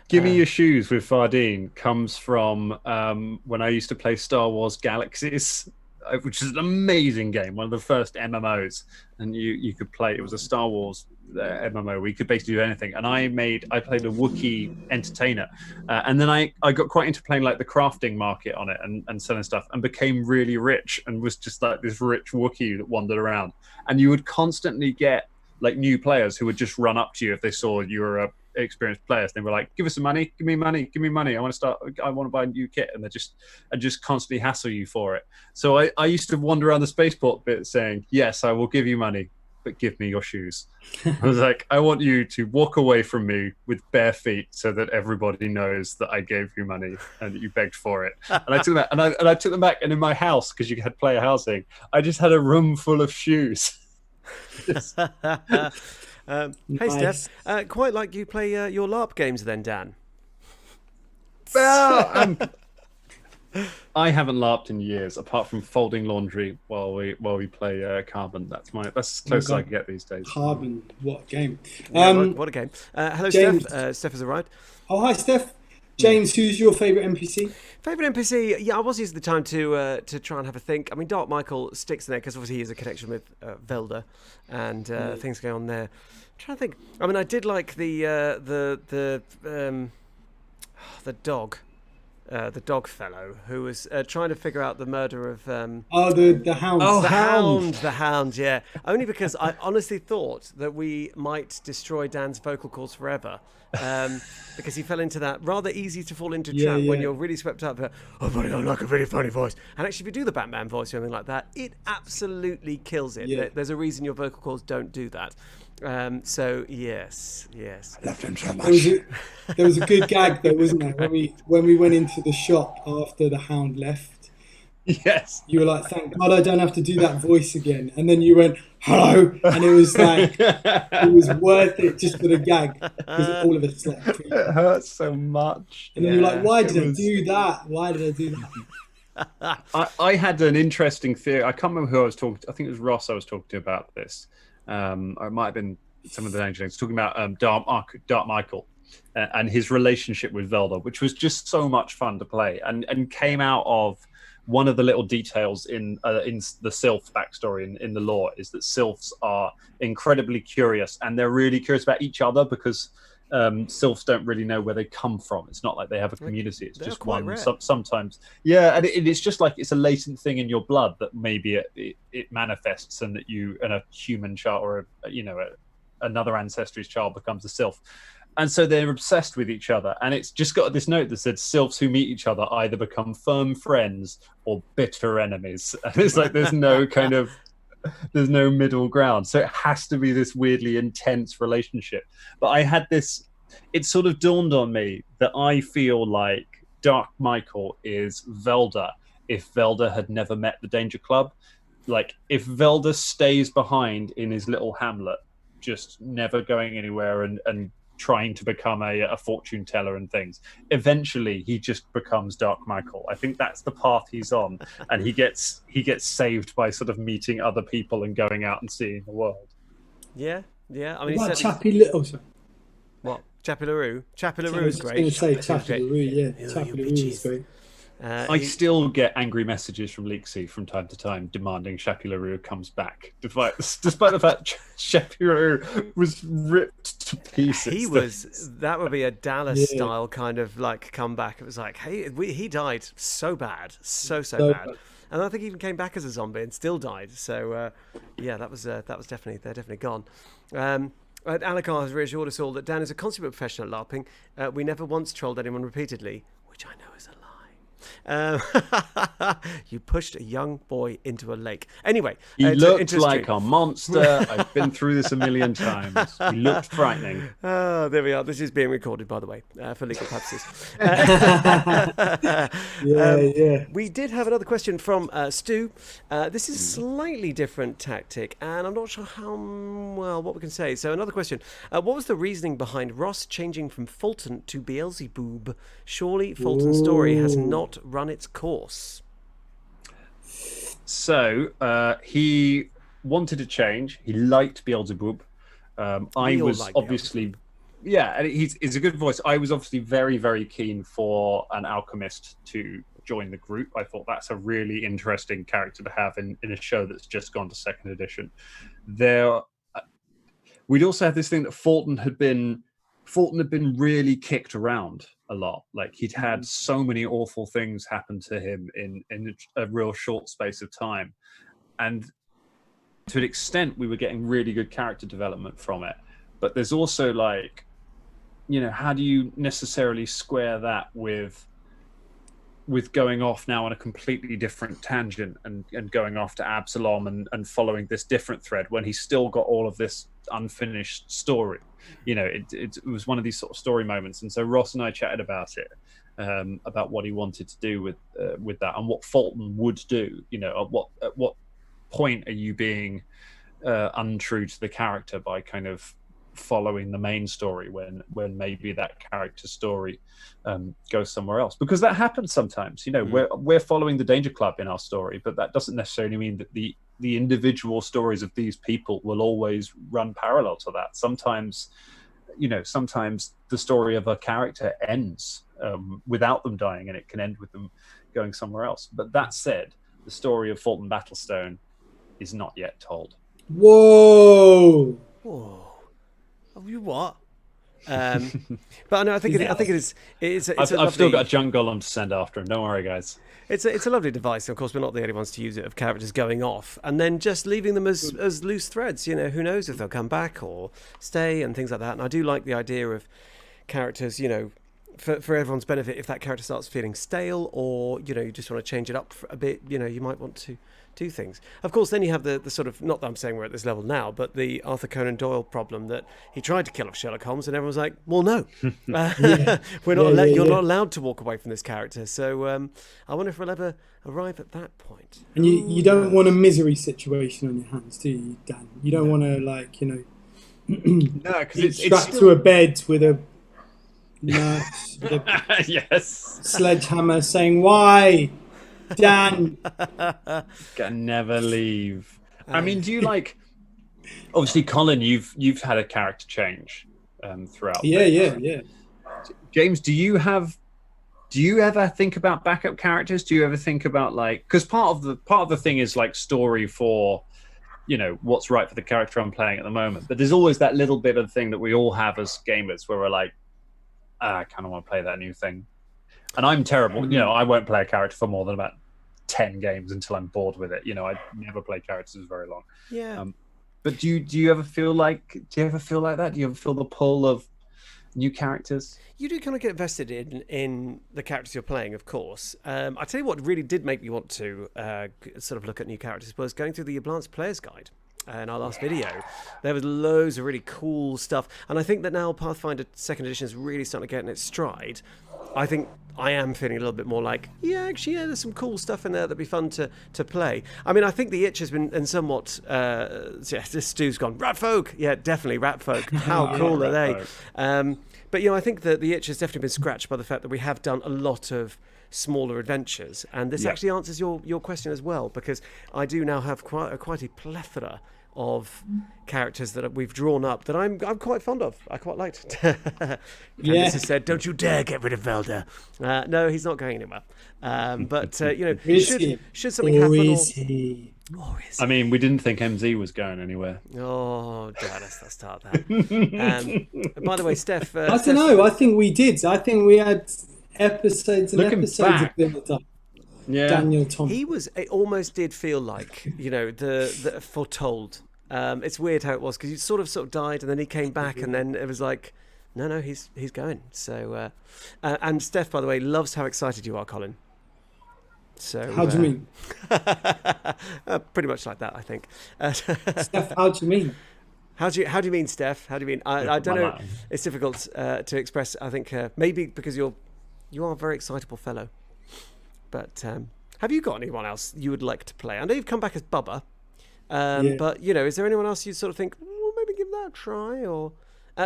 Give Me Your Shoes with Fardeen comes from when I used to play Star Wars Galaxies, which is an amazing game, one of the first MMOs, and you could play. It was a Star Wars MMO where you could basically do anything. And I played a Wookiee entertainer, and then I got quite into playing like the crafting market on it and selling stuff, and became really rich and was just like this rich Wookiee that wandered around. And you would constantly get like new players who would just run up to you if they saw you were experienced players. They were like, "Give us some money, give me money, give me money. I want to buy a new kit," and they just constantly hassle you for it. So I used to wander around the spaceport bit saying, "Yes, I will give you money, but give me your shoes." I was like, I want you to walk away from me with bare feet so that everybody knows that I gave you money and that you begged for it. And I took that, and I took them back. And in my house, because you had player housing, I just had a room full of shoes. Hey, Nice. Steph. Quite like you play your LARP games then, Dan. Well, I haven't LARPed in years, apart from folding laundry while we play Carbon. That's as close as I can get these days. Carbon, what a game. Yeah, what a game. Hello, James. Steph. Steph has arrived. Oh, hi, Steph. James, who's your favourite NPC? Favourite NPC? Yeah, I was using the time to try and have a think. I mean, Dark Michael sticks in there because obviously he has a connection with Velda and things going on there. I'm trying to think. I mean, I did like the dog. The dog fellow who was trying to figure out the murder of the Hound. the hound, yeah. Only because I honestly thought that we might destroy Dan's vocal cords forever, because he fell into that rather easy to fall into trap when you're really swept up. Oh, but I like a really funny voice. And actually, if you do the Batman voice or something like that, it absolutely kills it. Yeah. There's a reason your vocal cords don't do that. So yes. I loved him so much. There was a good gag though, wasn't there? When we went into the shop after the Hound left. Yes. You were like, "Thank God I don't have to do that voice again." And then you went, "Hello," and it was like it was worth it just for the gag, because all of us like. It hurts so much. And then you're like, "Why did I do that? Why did I do that?" I had an interesting theory. I can't remember who I was talking to. I think it was Ross I was talking to about this. Or it might have been some of the Danger Things, talking about Dark Michael and his relationship with Velda, which was just so much fun to play, and came out of one of the little details in the Sylph backstory in the lore, is that Sylphs are incredibly curious, and they're really curious about each other because Sylphs don't really know where they come from. It's not like they have a community. It's just one. Sometimes, yeah, and it's just like it's a latent thing in your blood that maybe it manifests, and that you and a human child or another ancestry's child becomes a Sylph. And so they're obsessed with each other. And it's just got this note that said Sylphs who meet each other either become firm friends or bitter enemies. And it's like there's no middle ground. So it has to be this weirdly intense relationship. But I had this, it sort of dawned on me that I feel like Dark Michael is Velda if Velda had never met the Danger Club. Like if Velda stays behind in his little hamlet, just never going anywhere and trying to become a fortune teller and things, eventually he just becomes Dark Michael. I think that's the path he's on, and he gets saved by sort of meeting other people and going out and seeing the world. Yeah. I mean, What Chappie Little? What? Chappie LaRue? Chappie LaRue is great. I was going to say Chappie LaRue, yeah. Chappie LaRue is great. I still get angry messages from Leaksy from time to time demanding Chappie LaRue comes back, despite the fact Chappie LaRue was ripped to pieces. That would be a Dallas style kind of like comeback. It was like, hey, he died so bad, so bad. And I think he even came back as a zombie and still died. So that was definitely, they're definitely gone. Alakar has reassured us all that Dan is a consummate professional at LARPing. We never once trolled anyone repeatedly, which I know is a lie. You pushed a young boy into a lake. Anyway, he looked like a monster. I've been through this a million times. He looked frightening. There we are. This is being recorded, by the way, for legal purposes. We did have another question from Stu. This is a slightly different tactic, and I'm not sure what we can say. So another question. What was the reasoning behind Ross changing from Fulton to Beelzebub? Surely Fulton's story has not run its course. So he wanted to change. He liked Beelzebub. I was obviously, and he's a good voice. I was obviously very, very keen for an alchemist to join the group. I thought that's a really interesting character to have in a show that's just gone to second edition. We'd also had this thing that Fulton had been really kicked around a lot. Like he'd had so many awful things happen to him in a real short space of time, and to an extent we were getting really good character development from it. But there's also how do you necessarily square that with going off now on a completely different tangent and going off to Absalom and following this different thread when he's still got all of this unfinished story? It was one of these sort of story moments. And so Ross and I chatted about it, about what he wanted to do with that and what Fulton would do. At what point are you being untrue to the character by kind of following the main story when maybe that character story goes somewhere else? Because that happens sometimes. We're following the Danger Club in our story, but that doesn't necessarily mean that the individual stories of these people will always run parallel to that. Sometimes the story of a character ends without them dying, and it can end with them going somewhere else. But that said, the story of Fulton Battlestone is not yet told. Whoa. Oh, you what? But no, I think it is. I've still got a junk golem to send after him. Don't worry, guys. It's a lovely device. Of course, we're not the only ones to use it, of characters going off and then just leaving them as loose threads. Who knows if they'll come back or stay and things like that. And I do like the idea of characters, for everyone's benefit, if that character starts feeling stale or, you just want to change it up for a bit, you might want to do things. Of course, then you have the sort of, not that I'm saying we're at this level now, but the Arthur Conan Doyle problem that he tried to kill off Sherlock Holmes and everyone's like, well, no, you're not allowed to walk away from this character. So I wonder if we'll ever arrive at that point. And you don't want a misery situation on your hands, do you, Dan? You don't want to no, because it's strapped to a bed with a nurse with a yes, sledgehammer saying, why, Dan? Can never leave. I mean, do you like? Obviously, Colin, you've had a character change throughout. Yeah. James, do you ever think about backup characters? Do you ever think about because part of the thing is story for, what's right for the character I'm playing at the moment. But there's always that little bit of thing that we all have as gamers where we're like, I kind of want to play that new thing. And I'm terrible. I won't play a character for more than about 10 games until I'm bored with it. I never play characters very long. Yeah. But do you ever feel like that? Do you ever feel the pull of new characters? You do kind of get invested in the characters you're playing, of course. I tell you what really did make me want to sort of look at new characters was going through the Yablance Player's Guide. In our last video, there was loads of really cool stuff, and I think that now Pathfinder 2nd Edition is really starting to get in its stride. I think I am feeling a little bit more like, there's some cool stuff in there that'd be fun to play. I mean, I think the itch has been somewhat. This Stu's gone rat folk. Yeah, definitely rat folk. How cool are they? But I think that the itch has definitely been scratched by the fact that we have done a lot of smaller adventures, and this actually answers your question as well, because I do now have quite a plethora of characters that we've drawn up that I'm quite fond of. I quite liked. Candice has said, "Don't you dare get rid of Velda." No, he's not going anywhere. But should something happen? Or is he? I mean, we didn't think MZ was going anywhere. Oh, God, let's start that. By the way, Steph. I don't know. I think we did. I think we had episodes and episodes of them. Yeah. Daniel Thompson. It almost did feel like, the foretold. It's weird how it was, because he sort of died and then he came back and then it was like, no, he's going. So, and Steph, by the way, loves how excited you are, Colin. So how do you mean? Pretty much like that, I think. Steph, how do you mean? How do you mean, Steph? How do you mean? I don't know. It's difficult to express. I think maybe because you are a very excitable fellow. But have you got anyone else you would like to play? I know you've come back as Bubba, but is there anyone else you sort of think, well, maybe give that a try, or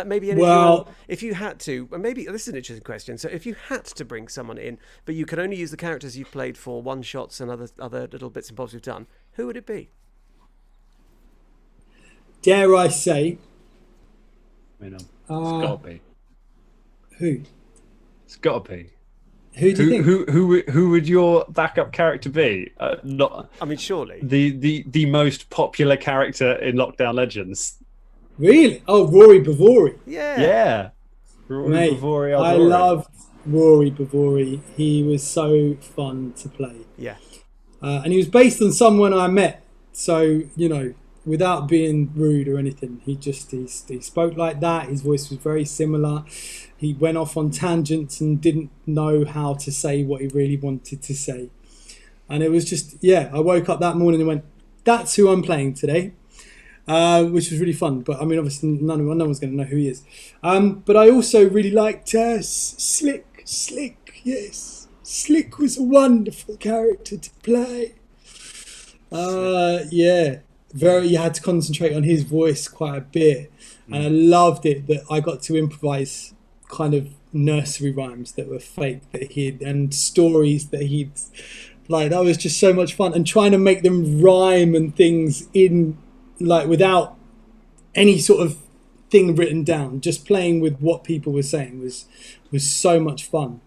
maybe anyone? If you had to, maybe this is an interesting question. So if you had to bring someone in, but you could only use the characters you've played for one shots and other little bits and bobs we've done, who would it be? Dare I say? It's got to be. Who? It's got to be. Who do you think? Who would your backup character be? Not. I mean, surely the most popular character in Lockdown Legends. Really? Oh, Rory Bavori. Yeah. Rory Bavori. I loved Rory Bavori. He was so fun to play. Yeah. And he was based on someone I met. So without being rude or anything. He spoke like that. His voice was very similar. He went off on tangents and didn't know how to say what he really wanted to say. And it was just, yeah, I woke up that morning and went, that's who I'm playing today. Which was really fun. But I mean, obviously, no one's going to know who he is. But I also really liked Slick. Yes, Slick was a wonderful character to play. Yeah, you had to concentrate on his voice quite a bit, and I loved it that I got to improvise kind of nursery rhymes that were fake and stories that he'd like. That was just so much fun, and trying to make them rhyme and things in. Like without any sort of thing written down, just playing with what people were saying was so much fun.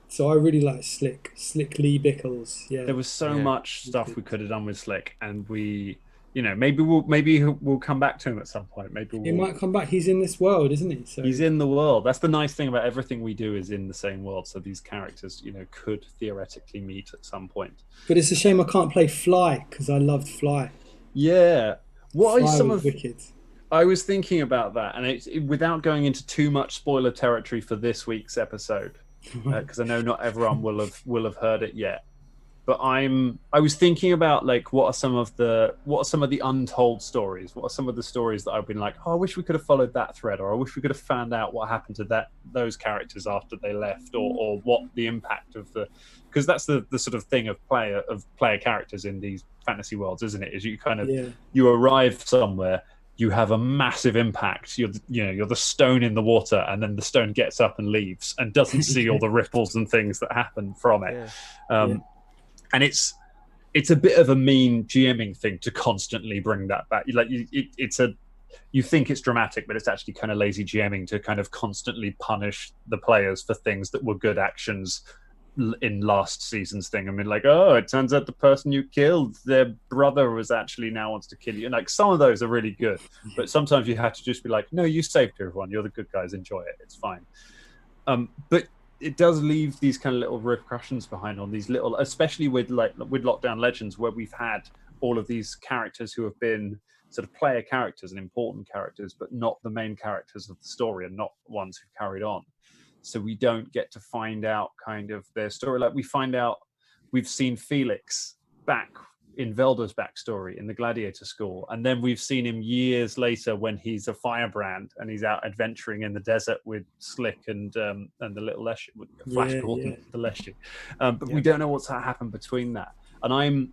So I really like Slick Lee Bickles. Yeah, there was so much stuff we could have done with Slick, and we, maybe we'll come back to him at some point. He might come back. He's in this world, isn't he? So he's in the world. That's the nice thing about everything we do is in the same world. So these characters, could theoretically meet at some point. But it's a shame I can't play Fly because I loved Fly. Yeah. What are some of wicked. I was thinking about that, and without going into too much spoiler territory for this week's episode, because I know not everyone will have heard it yet. But I was thinking about like what are some of the untold stories? What are some of the stories that I've been like, oh, I wish we could have followed that thread, or I wish we could have found out what happened to those characters after they left, or what the impact of because that's the sort of thing of player characters in these fantasy worlds, isn't it? Is you kind of you arrive somewhere, you have a massive impact. You're the stone in the water, and then the stone gets up and leaves and doesn't see all the ripples and things that happen from it. And it's a bit of a mean GMing thing to constantly bring that back. You think it's dramatic, but it's actually kind of lazy GMing to kind of constantly punish the players for things that were good actions in last season's thing. I mean, like, oh, it turns out the person you killed, their brother was actually now wants to kill you. And like some of those are really good, but sometimes you have to just be like, no, you saved everyone. You're the good guys. Enjoy it. It's fine. But it does leave these kind of little repercussions behind on these little, especially with Lockdown Legends, where we've had all of these characters who have been sort of player characters and important characters, but not the main characters of the story and not ones who've carried on. So we don't get to find out kind of their story. Like we've seen Felix back in Velda's backstory in the Gladiator School, and then we've seen him years later when he's a firebrand and he's out adventuring in the desert with Slick and the little Leshy, Flash Gordon, the Leshy. But we don't know what's happened between that. And I'm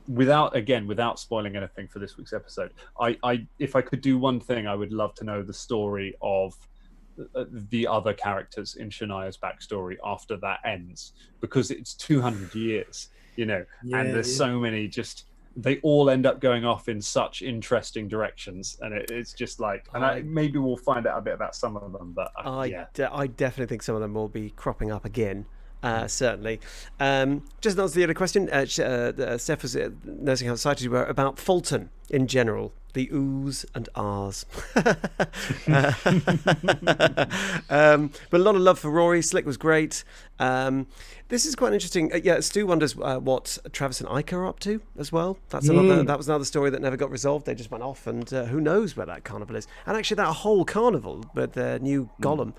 without spoiling anything for this week's episode, I if I could do one thing, I would love to know the story of the other characters in Shania's backstory after that ends, because it's 200 years. And there's so many, they all end up going off in such interesting directions, and it's just like, maybe we'll find out a bit about some of them, but I definitely think some of them will be cropping up again. Certainly. Just to answer the other question, Steph was noticing how excited you were about Fulton in general, the oohs and ahs. But a lot of love for Rory. Slick was great. This is quite interesting. Stu wonders what Travis and Ica are up to as well. That was another story that never got resolved. They just went off, and who knows where that carnival is. And actually that whole carnival with their new Gollum.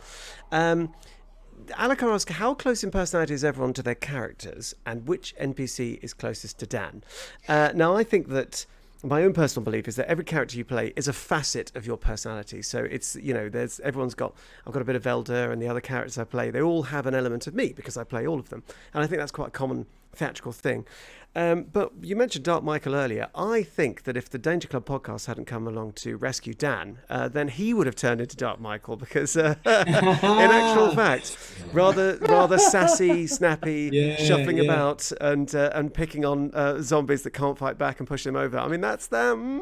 Alakar asks, how close in personality is everyone to their characters, and which NPC is closest to Dan? Now, I think that my own personal belief is that every character you play is a facet of your personality. So it's, I've got a bit of Velda, and the other characters I play, they all have an element of me because I play all of them. And I think that's quite a common theatrical thing. But you mentioned Dark Michael earlier. I think that if the Danger Club podcast hadn't come along to rescue Dan, then he would have turned into Dark Michael, because in actual fact, rather sassy, snappy, shuffling about and picking on zombies that can't fight back and push them over. I mean, that's them.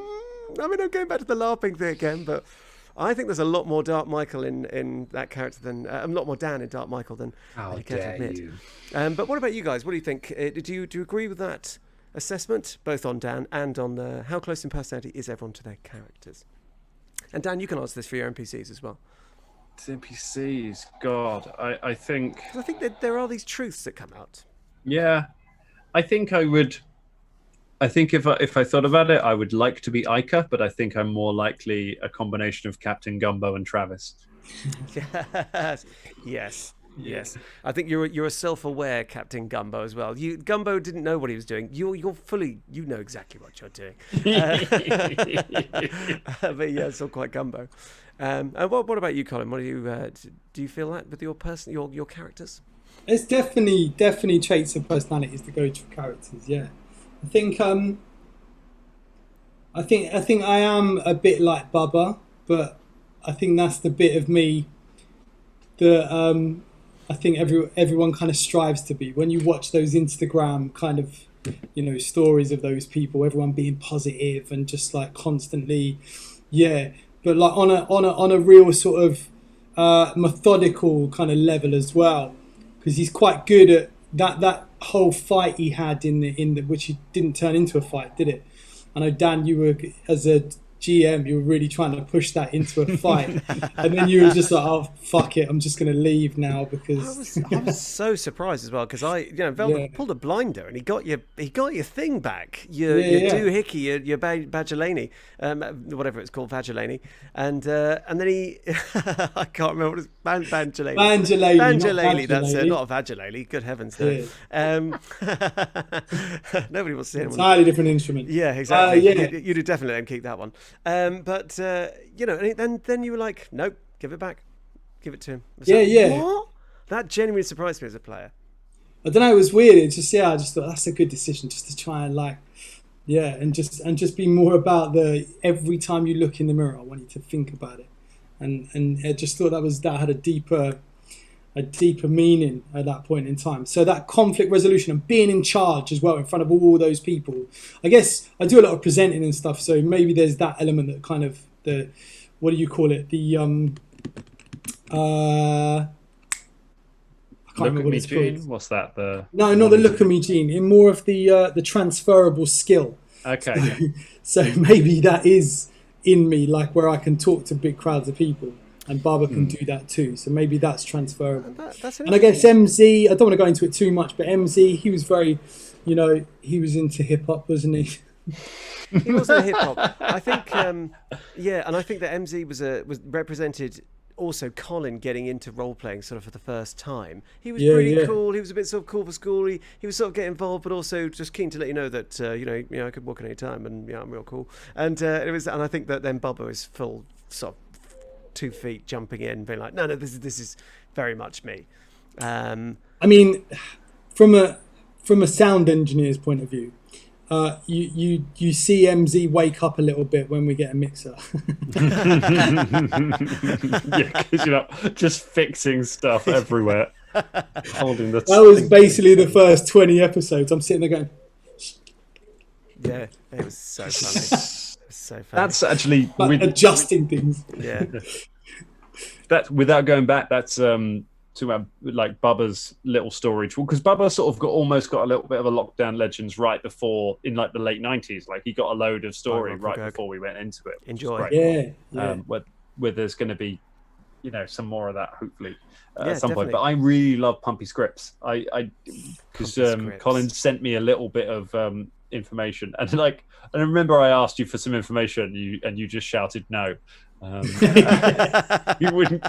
I'm going back to the LARPing thing again, but I think there's a lot more Dark Michael in that character than a lot more Dan in Dark Michael than I care to admit. But what about you guys? What do you think? Do you agree with that assessment, both on Dan and on how close in personality is everyone to their characters? And Dan, you can answer this for your NPCs as well. NPCs, God, I think... I think that there are these truths that come out. Yeah, I think I would I think if I thought about it, I would like to be Ica, but I think I'm more likely a combination of Captain Gumbo and Travis. Yes. I think you're a self-aware Captain Gumbo as well. Gumbo didn't know what he was doing. You're fully, you know exactly what you're doing. But yeah, it's all quite Gumbo. And what about you, Colin? What do you feel that with your your characters? It's definitely traits of personalities that go to characters. Yeah, I think I am a bit like Bubba, but I think that's the bit of me that I think everyone kind of strives to be. When you watch those Instagram kind of, stories of those people, everyone being positive and just like constantly, yeah. But like on a real sort of methodical kind of level as well, because he's quite good at that whole fight he had in the which he didn't turn into a fight, did it? I know, Dan, you were, as a GM, you were really trying to push that into a fight, and then you were just like, "Oh, fuck it, I'm just going to leave now," because I was so surprised as well, because Velvet pulled a blinder and he got your thing back, your doohickey, your Badgelani, whatever it's called, Vagilani, and then he I can't remember what it's Banjalele, that's it, not a Vagilele. Good heavens, no. Nobody wants to see anyone. Entirely different instrument. Yeah, exactly. You do definitely keep that one. But then you were like, nope, give it back, give it to him. What? That genuinely surprised me as a player. I don't know, it was weird. It's just I just thought that's a good decision, just to try and and just be more about every time you look in the mirror, I want you to think about it, and I just thought that had a deeper meaning at that point in time. So that conflict resolution and being in charge as well in front of all those people. I guess I do a lot of presenting and stuff, so maybe there's that element that kind of what do you call it? I can't remember what it's called. What's that? No, not the look at me gene. In more of the transferable skill. Okay. So maybe that is in me, like where I can talk to big crowds of people. And Baba can do that too, so maybe that's transferable. And I guess MZ, I don't want to go into it too much, but MZ, he was very, he was into hip hop, wasn't he? He was into hip hop. I think, and I think that MZ was represented also Colin getting into role playing sort of for the first time. He was pretty cool. He was a bit sort of cool for school. He was sort of getting involved, but also just keen to let you know that I could walk at any time, and I'm real cool. And and I think that then Bubba is full sort of 2 feet jumping in, being like, no, this is very much me. I mean, from a sound engineer's point of view, you see MZ wake up a little bit when we get a mixer. Yeah, because you're just fixing stuff everywhere, holding the. That was basically the first 20 episodes. I'm sitting there going. Yeah, it was so funny. So funny. That's actually adjusting things. Yeah. That without going back, that's to like Bubba's little story, because Bubba sort of almost got a little bit of a Lockdown Legends right before, in like the late 90s. Like he got a load of story right before we went into it. Enjoy. Yeah. Where there's going to be, some more of that hopefully at some definitely. point. But I really love Pumpy Scripts. Because Colin sent me a little bit of information, and I remember I asked you for some information, you just shouted no. You wouldn't.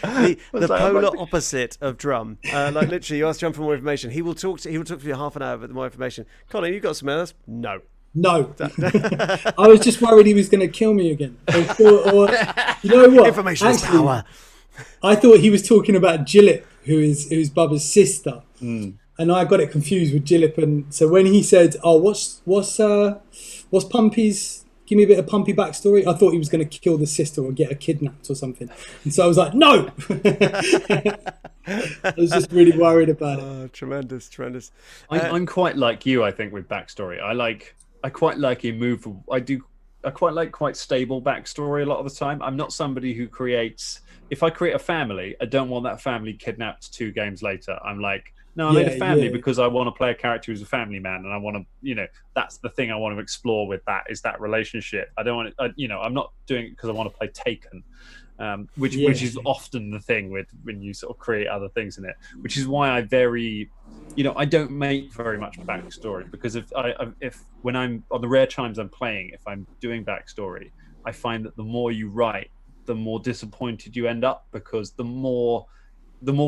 The polar opposite of Drum. Like literally, you ask Drum for more information. He will talk to you half an hour with more information. Colin, you got some else? No. I was just worried he was going to kill me again. Or you know what? Information is power. I thought he was talking about Gillip, who's Bubba's sister, and I got it confused with Gillip. And so when he said, "Oh, what's Pumpy's? Give me a bit of Pumpy backstory," I thought he was going to kill the sister or get her kidnapped or something. And so I was like, no! I was just really worried about it. Tremendous. I'm quite like you, I think, with backstory. I quite like immovable. I quite like quite stable backstory a lot of the time. I'm not somebody who creates... If I create a family, I don't want that family kidnapped 2 games later. I'm like, no, I made a family because I want to play a character who's a family man, and I want to, that's the thing I want to explore with that, is that relationship. I don't want to, I'm not doing it because I want to play Taken, which is often the thing with when you sort of create other things in it, which is why I very I don't make very much backstory, because if when I'm on the rare times I'm playing, if I'm doing backstory, I find that the more you write, the more disappointed you end up, because the more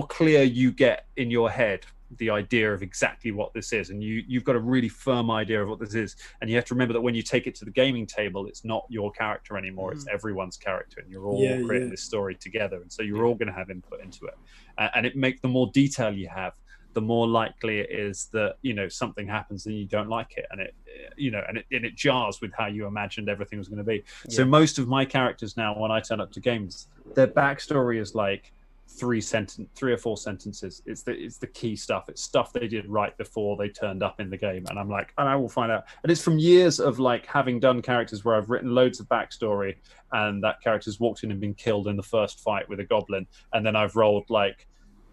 clear you get in your head the idea of exactly what this is, and you've got a really firm idea of what this is, and you have to remember that when you take it to the gaming table, it's not your character anymore, it's everyone's character, and you're all creating this story together, and so you're all going to have input into it, and it makes, the more detail you have, the more likely it is that something happens and you don't like it, and it jars with how you imagined everything was going to be. So most of my characters now, when I turn up to games, their backstory is like 3 or 4 sentences. It's the key stuff. It's stuff they did right before they turned up in the game, and I'm like, and I will find out. And it's from years of like having done characters where I've written loads of backstory, and that character's walked in and been killed in the first fight with a goblin, and then I've rolled like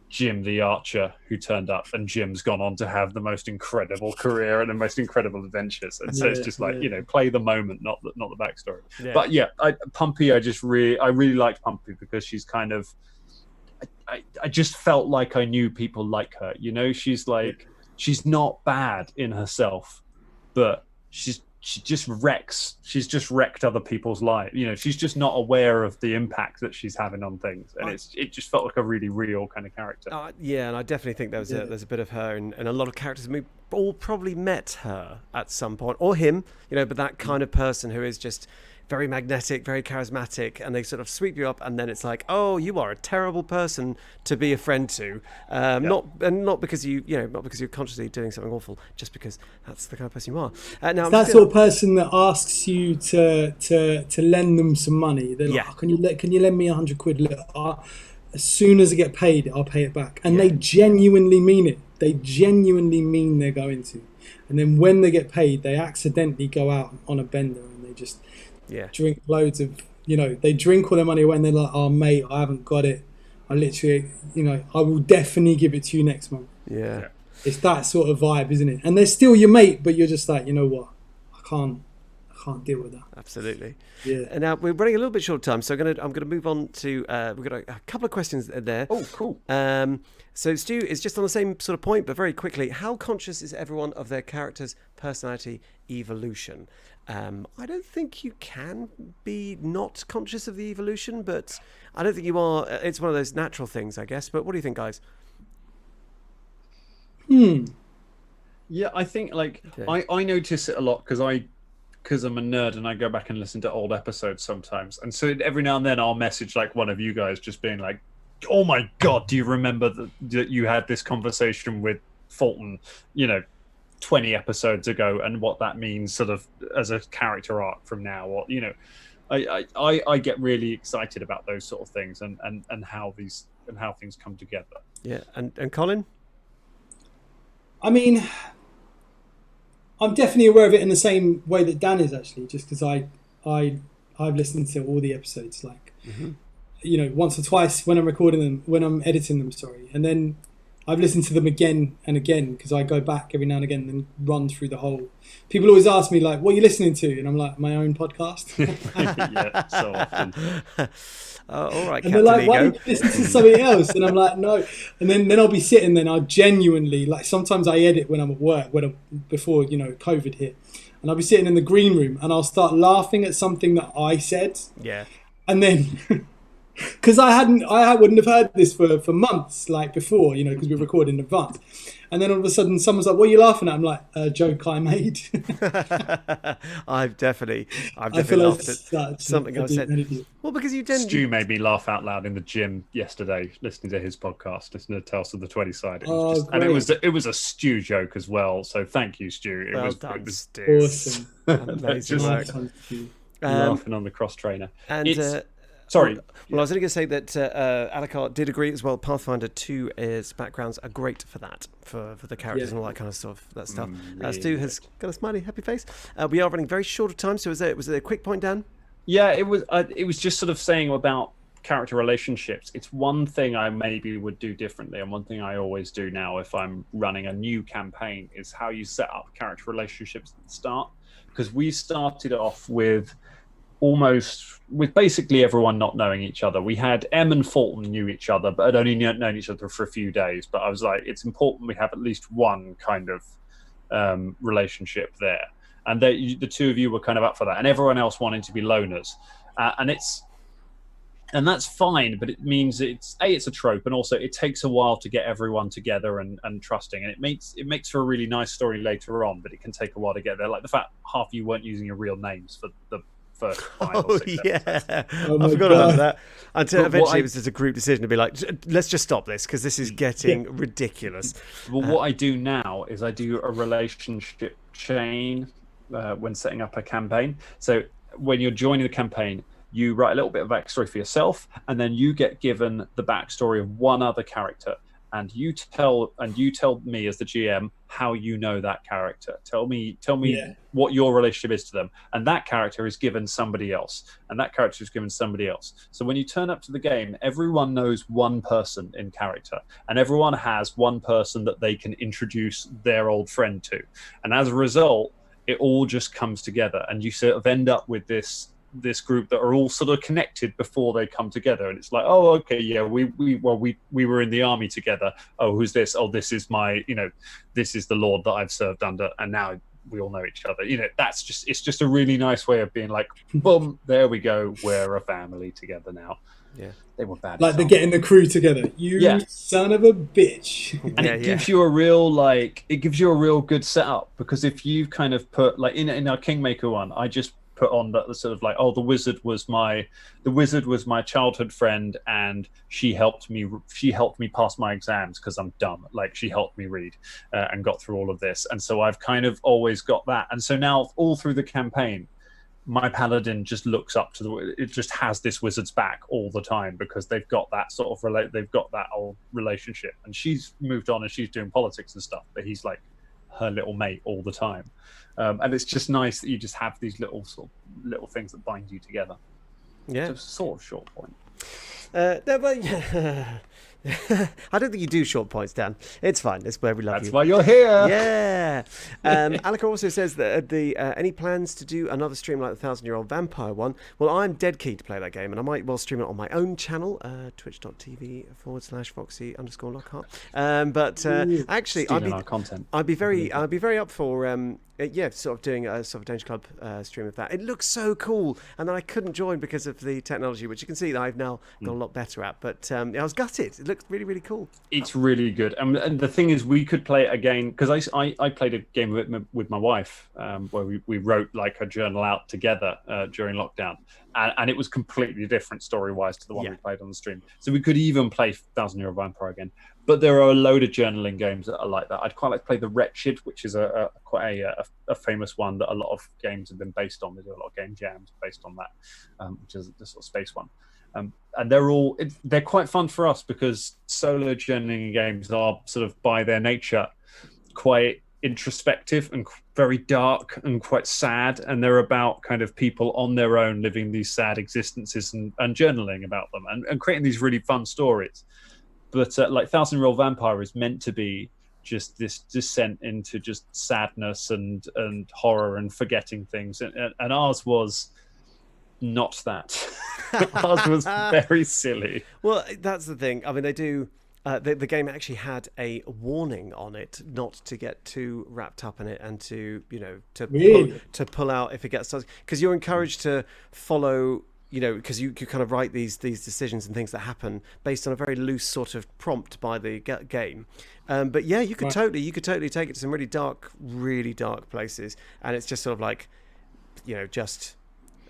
Jim the archer who turned up, and Jim's gone on to have the most incredible career and the most incredible adventures, and so it's just like play the moment, not the backstory. But Pumpy, I really liked Pumpy because she's kind of, I just felt like I knew people like her. She's like, she's not bad in herself, but she just wrecks. She's just wrecked other people's lives. She's just not aware of the impact that she's having on things, and it just felt like a really real kind of character. And I definitely think there's a bit of her in a lot of characters. We all probably met her at some point, or him. But that kind of person who is just very magnetic, very charismatic, and they sort of sweep you up, and then it's like, oh, you are a terrible person to be a friend to. Not because not because you're consciously doing something awful, just because that's the kind of person you are. Now, that sort of person that asks you to lend them some money. They're like, can you lend me £100? Look, as soon as I get paid, I'll pay it back. And they genuinely mean it. They genuinely mean they're going to. And then when they get paid, they accidentally go out on a bender and they just drink loads of, they drink all their money away, and they're like, oh mate, I haven't got it. I literally, I will definitely give it to you next month. Yeah. It's that sort of vibe, isn't it? And they're still your mate, but you're just like, you know what? I can't deal with that. Absolutely. Yeah. And now we're running a little bit short of time, so I'm gonna move on to we've got a couple of questions there. Oh, cool. So Stu is just on the same sort of point, but very quickly. How conscious is everyone of their character's personality evolution? I don't think you can be not conscious of the evolution, but I don't think you are. It's one of those natural things, I guess. But what do you think, guys? Yeah, I think I notice it a lot because I'm a nerd and I go back and listen to old episodes sometimes, and so every now and then I'll message like one of you guys just being like, oh my god, do you remember that you had this conversation with Fulton 20 episodes ago, and what that means sort of as a character arc from now, or I get really excited about those sort of things and how things come together. And Colin? I mean, I'm definitely aware of it in the same way that Dan is, actually, just because I've listened to all the episodes once or twice when I'm recording them, when I'm editing them, and then I've listened to them again and again because I go back every now and again and run through the whole. People always ask me like, "What are you listening to?" And I'm like, "My own podcast." Yeah, so often. All right, and they're like, "Why don't you listen to something else?" And I'm like, "No." And then I'll be sitting. Then I genuinely sometimes I edit when I'm at work, before COVID hit, and I'll be sitting in the green room and I'll start laughing at something that I said. Yeah. And then. Because I wouldn't have heard this for months, before, because we recorded in advance, and then all of a sudden someone's like, "What are you laughing at?" I'm like, "A joke I made." I've definitely laughed at something I said. Well, because you didn't. Stu made me laugh out loud in the gym yesterday, listening to his podcast, listening to Tales of the 20 Side. It was a Stu joke as well. So thank you, Stu. It was Stu. Awesome. Amazing work. Laughing on the cross trainer. And sorry. Well, I was only going to say that Alucard did agree as well. Pathfinder 2's backgrounds are great for that, for the characters and all that kind of stuff. Really Stu has got a smiley, happy face. We are running very short of time, so was there a quick point, Dan? Yeah, it was just sort of saying about character relationships. It's one thing I maybe would do differently, and one thing I always do now if I'm running a new campaign is how you set up character relationships at the start. Because we started off with almost with basically everyone not knowing each other. We had Em and Fulton knew each other, but had only known each other for a few days. But I was like, it's important we have at least one kind of relationship there. And the two of you were kind of up for that, and everyone else wanting to be loners. And that's fine, but it means it's a trope, and also it takes a while to get everyone together and trusting, and it makes for a really nice story later on, but it can take a while to get there. Like the fact half you weren't using your real names for the first 5 or 6 episodes. I forgot about that. Until eventually it was just a group decision to be like, let's just stop this because this is getting ridiculous. Well, what I do now is I do a relationship chain when setting up a campaign. So when you're joining the campaign, you write a little bit of backstory for yourself, and then you get given the backstory of one other character, and you tell me as the GM how you know that character. Tell me what your relationship is to them, and that character is given somebody else, and that character is given somebody else. So when you turn up to the game, everyone knows one person in character, and everyone has one person that they can introduce their old friend to, and as a result, it all just comes together, and you sort of end up with this group that are all sort of connected before they come together, and it's like, oh, okay, yeah, we were in the army together. Oh, who's this? Oh, this is this is the lord that I've served under, and now we all know each other. It's just a really nice way of being like, boom, there we go, we're a family together now. Yeah, they were bad. Like they're getting the crew together. Son of a bitch. And it gives you a real good setup, because if you kind of put like in our Kingmaker one, I just put on that the sort of like, oh, the wizard was my childhood friend, and she helped me pass my exams because I'm dumb. Like, she helped me read and got through all of this, and so I've kind of always got that. And so now all through the campaign, my paladin just looks up to it just has this wizard's back all the time, because they've got that sort of they've got that old relationship, and she's moved on and she's doing politics and stuff, but he's like her little mate all the time. And it's just nice that you just have these little things that bind you together. Yeah, it's a sort of short point. I don't think you do short points, Dan. It's fine. It's where we love you. That's why you're here. Yeah. Alika also says that any plans to do another stream like the 1,000-Year-Old Vampire one? Well, I'm dead keen to play that game, and I might well stream it on my own channel, twitch.tv/Foxy_Lockhart. Actually, I'd be very up for sort of doing a sort of Danger Club stream of that. It looks so cool, and then I couldn't join because of the technology, which you can see that I've now got a lot better at. But I was gutted. It looked really, really cool. It's really good, and the thing is, we could play it again, because I played a game with my wife where we wrote like a journal out together during lockdown, and it was completely different story-wise to the one we played on the stream. So we could even play 1,000-Year-Old Vampire again. But there are a load of journaling games that are like that. I'd quite like to play The Wretched, which is quite a famous one that a lot of games have been based on. They do a lot of game jams based on that, which is the sort of space one. And they're quite fun for us, because solo journaling games are sort of by their nature quite introspective and very dark and quite sad, and they're about kind of people on their own living these sad existences and journaling about them and creating these really fun stories. But like 1,000-Year-Old Vampire is meant to be just this descent into just sadness and horror and forgetting things, and ours was not that. Ours was very silly. Well, that's the thing. I mean, they do. The game actually had a warning on it not to get too wrapped up in it, and to pull out if it gets, because you're encouraged to follow. Because you kind of write these decisions and things that happen based on a very loose sort of prompt by the game. But yeah, you could totally take it to some really dark places, and it's just sort of like, just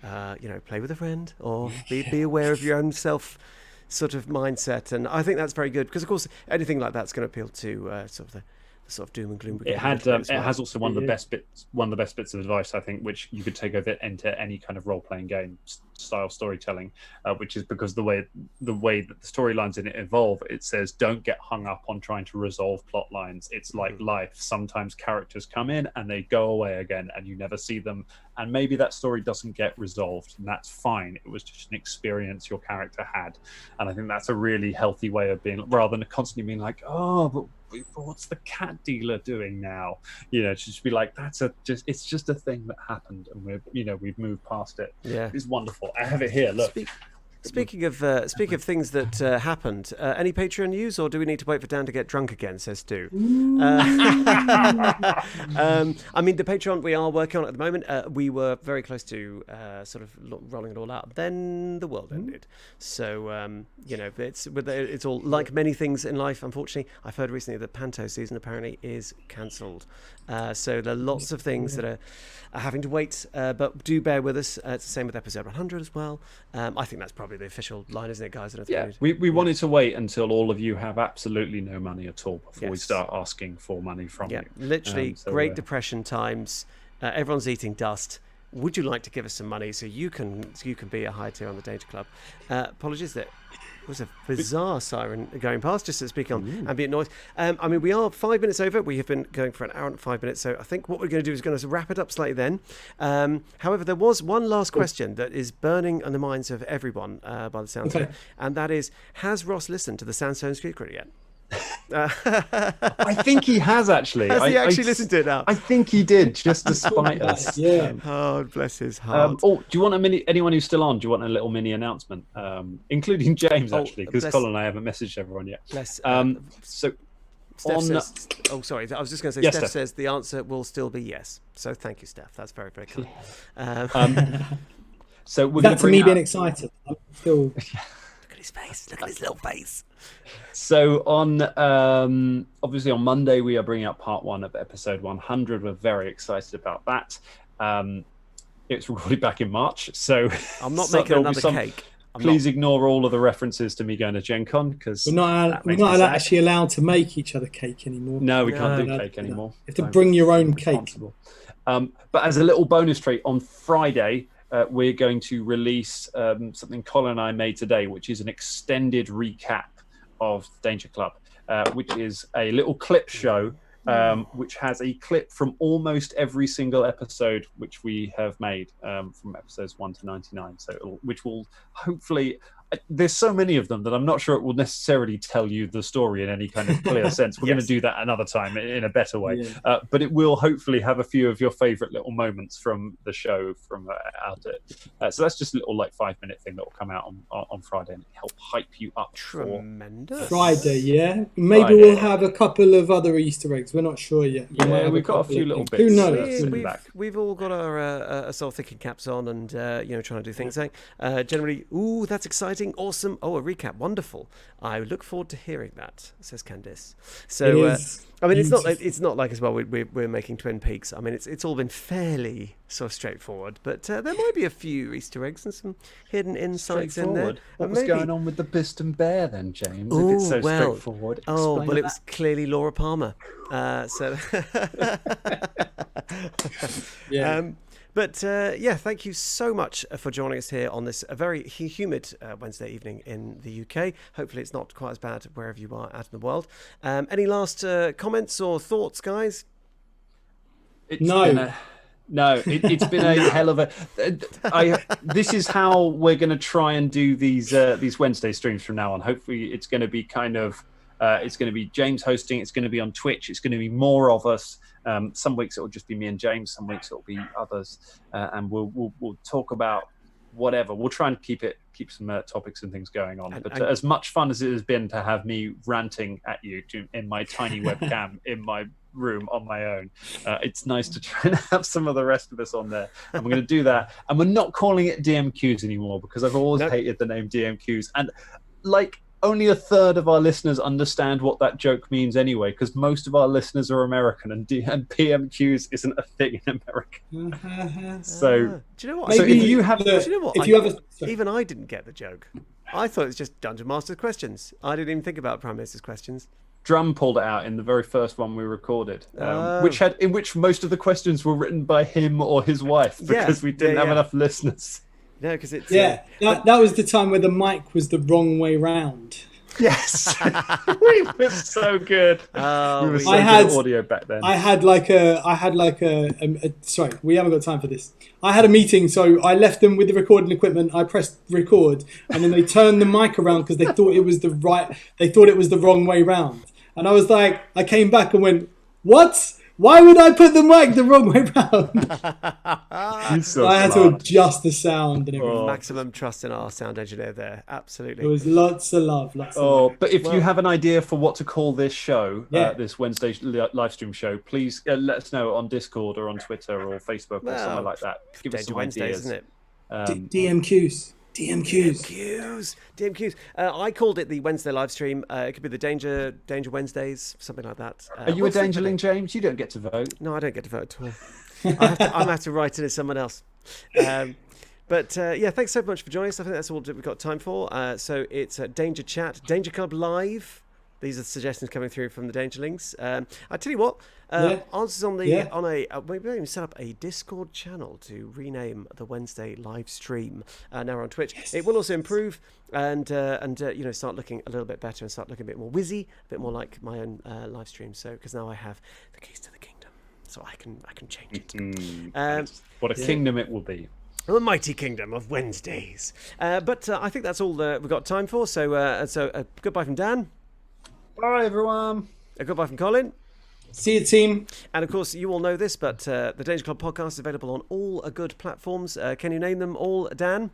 play with a friend, or be aware of your own self sort of mindset. And I think that's very good, because of course anything like that's going to appeal to sort of the sort of doom and gloom. It has also one of the best bits of advice, I think, which you could take over into any kind of role-playing game style storytelling, which is because the way that the storylines in it evolve, it says don't get hung up on trying to resolve plot lines. It's like life. Sometimes characters come in and they go away again, and you never see them, and maybe that story doesn't get resolved, and that's fine. It was just an experience your character had, and I think that's a really healthy way of being, rather than constantly being like, oh, but what's the cat dealer doing now? You know, to just be like, it's just a thing that happened, and we've moved past it. Yeah, it's wonderful. I have it here. Look. Speaking of things that happened, any Patreon news, or do we need to wait for Dan to get drunk again? Says Stu. I mean, the Patreon we are working on at the moment. We were very close to sort of rolling it all out. Then the world ended. So it's all like many things in life. Unfortunately, I've heard recently that Panto season apparently is cancelled. So there are lots of things that are having to wait. But do bear with us. It's the same with episode 100 as well. I think that's probably the official line, isn't it, guys? I don't think we wanted to wait until all of you have absolutely no money at all before we start asking for money from you. Literally, Great Depression times. Everyone's eating dust. Would you like to give us some money so you can be a high tier on the Danger Club? Apologies that was a bizarre siren going past, just to speak on ambient noise. I mean, we are 5 minutes over. We have been going for an hour and 5 minutes, so I think what we're going to do is going to wrap it up slightly then. However, there was one last question that is burning on the minds of everyone by the sounds of it, and that is, has Ross listened to the Sandstone Street Credit yet? I think he has actually. Has he actually listened to it now? I think he did, just to spite us. Yeah. Oh, bless his heart. Do you want anyone who's still on? Do you want a little mini announcement, including James actually, because Colin and I haven't messaged everyone yet. Bless. So. Steph says, sorry, I was just going to say, Steph says the answer will still be yes. So thank you, Steph. That's very, very kind. So we're that's me being excited. I'm still... Look at his face. Look at his little face. So on obviously on Monday we are bringing up part 1 of episode 100. We're very excited about that. It's recorded back in March, so I'm not making another cake. Please ignore all of the references to me going to Gen Con, because we're not actually allowed to make each other cake anymore. No, we can't do cake anymore. You have to bring your own cake. But as a little bonus treat, on Friday we're going to release something Colin and I made today, which is an extended recap of Danger Club, which is a little clip show, which has a clip from almost every single episode which we have made, from episodes 1 to 99. So, which will hopefully, there's so many of them that I'm not sure it will necessarily tell you the story in any kind of clear sense. We're going to do that another time in a better way. Yeah. But it will hopefully have a few of your favourite little moments from the show from out it. So that's just a little 5-minute thing that will come out on Friday and help hype you up. Tremendous. Friday, yeah. Maybe we'll have a couple of other Easter eggs. We're not sure yet. Yeah, we've got a few little bits. Who knows? We've all got our sort of thinking caps on and trying to do things. Generally, that's exciting. Awesome. Oh, a recap. Wonderful. I look forward to hearing that, says Candice. So, I mean, it's not like as well we're making Twin Peaks. I mean, it's all been fairly sort of straightforward, but there might be a few Easter eggs and some hidden insights in there. What was going on with the Piston Bear then, James? If it's so straightforward. It was clearly Laura Palmer. Yeah. But thank you so much for joining us here on this very humid Wednesday evening in the UK. Hopefully it's not quite as bad wherever you are out in the world. Any last comments or thoughts, guys? It's been a hell of a... this is how we're going to try and do these Wednesday streams from now on. Hopefully it's going to be it's going to be James hosting. It's going to be on Twitch. It's going to be more of us. Some weeks it will just be me and James. Some weeks it will be others, and we'll talk about whatever. We'll try and keep some topics and things going on. But as much fun as it has been to have me ranting at you in my tiny webcam in my room on my own, it's nice to try and have some of the rest of us on there. And we're going to do that. And we're not calling it DMQs anymore, because I've always hated the name DMQs. And only a third of our listeners understand what that joke means anyway, because most of our listeners are American, and PMQs isn't a thing in America. So, do you know what? So if you have, even I didn't get the joke. I thought it was just Dungeon Master's questions. I didn't even think about Prime Minister's questions. Drum pulled it out in the very first one we recorded, in which most of the questions were written by him or his wife, because we didn't have enough listeners. No, because it's... that was the time where the mic was the wrong way round. Yes. We were so good. We were so good at audio back then. Sorry, we haven't got time for this. I had a meeting, so I left them with the recording equipment. I pressed record, and then they turned the mic around because they thought it was the wrong way round. And I was like, I came back and went, what? Why would I put the mic the wrong way round? So I had to adjust the sound and everything. Maximum trust in our sound engineer there. Absolutely. It was lots of love. Lots of love. But if you have an idea for what to call this show, Yeah. this Wednesday live stream show, please let us know on Discord or on Twitter or Facebook or somewhere like that. Give us Danger some Wednesdays, ideas. isn't it? DMQs. DMQs. I called it the Wednesday live stream. It could be the Danger Wednesdays, something like that. Are you a Dangerling, James? You don't get to vote. No, I don't get to vote at all. I'm going to have to write it as someone else. But thanks so much for joining us. I think that's all we've got time for. So it's Danger Chat, Danger Club Live. These are the suggestions coming through from the Dangerlings. I tell you what, answers on the on a maybe even set up a Discord channel to rename the Wednesday live stream. Now we're on Twitch. It will also improve and start looking a little bit better and start looking a bit more whizzy, a bit more like my own live stream. So because now I have the keys to the kingdom, so I can change it. What a kingdom it will be. The mighty kingdom of Wednesdays. But I think that's all we've got time for. So goodbye from Dan. Bye, everyone. A goodbye from Colin. See you, team. And of course, you all know this, but the Danger Club podcast is available on all good platforms. Can you name them all, Dan?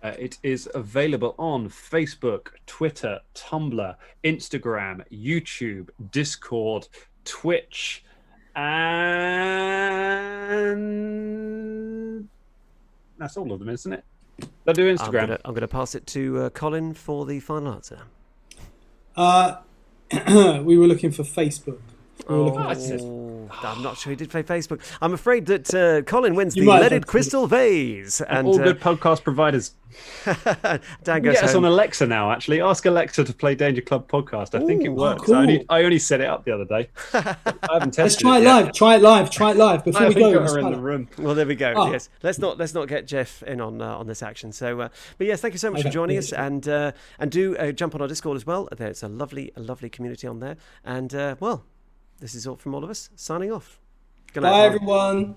It is available on Facebook, Twitter, Tumblr, Instagram, YouTube, Discord, Twitch, and that's all of them, isn't it? They'll do Instagram. I'm going to pass it to Colin for the final answer. We were looking for Facebook. I'm not sure he did play Facebook. I'm afraid that Colin wins the might have leaded crystal vase. And all good podcast providers. Dan goes Yes, home. on Alexa now, actually. Ask Alexa to play Danger Club Podcast. I think it works. cool. I only set it up the other day. I haven't tested Let's try it it yet. live. Try it live. Before I we haven't go, got let's her in try the it. room. Well, there we go. Oh. Yes, let's not get Jeff in on this action. So, but yes, thank you so much for joining us, and do jump on our Discord as well. There's a lovely community on there, and this is all from all of us signing off. Good night, Bye, everyone.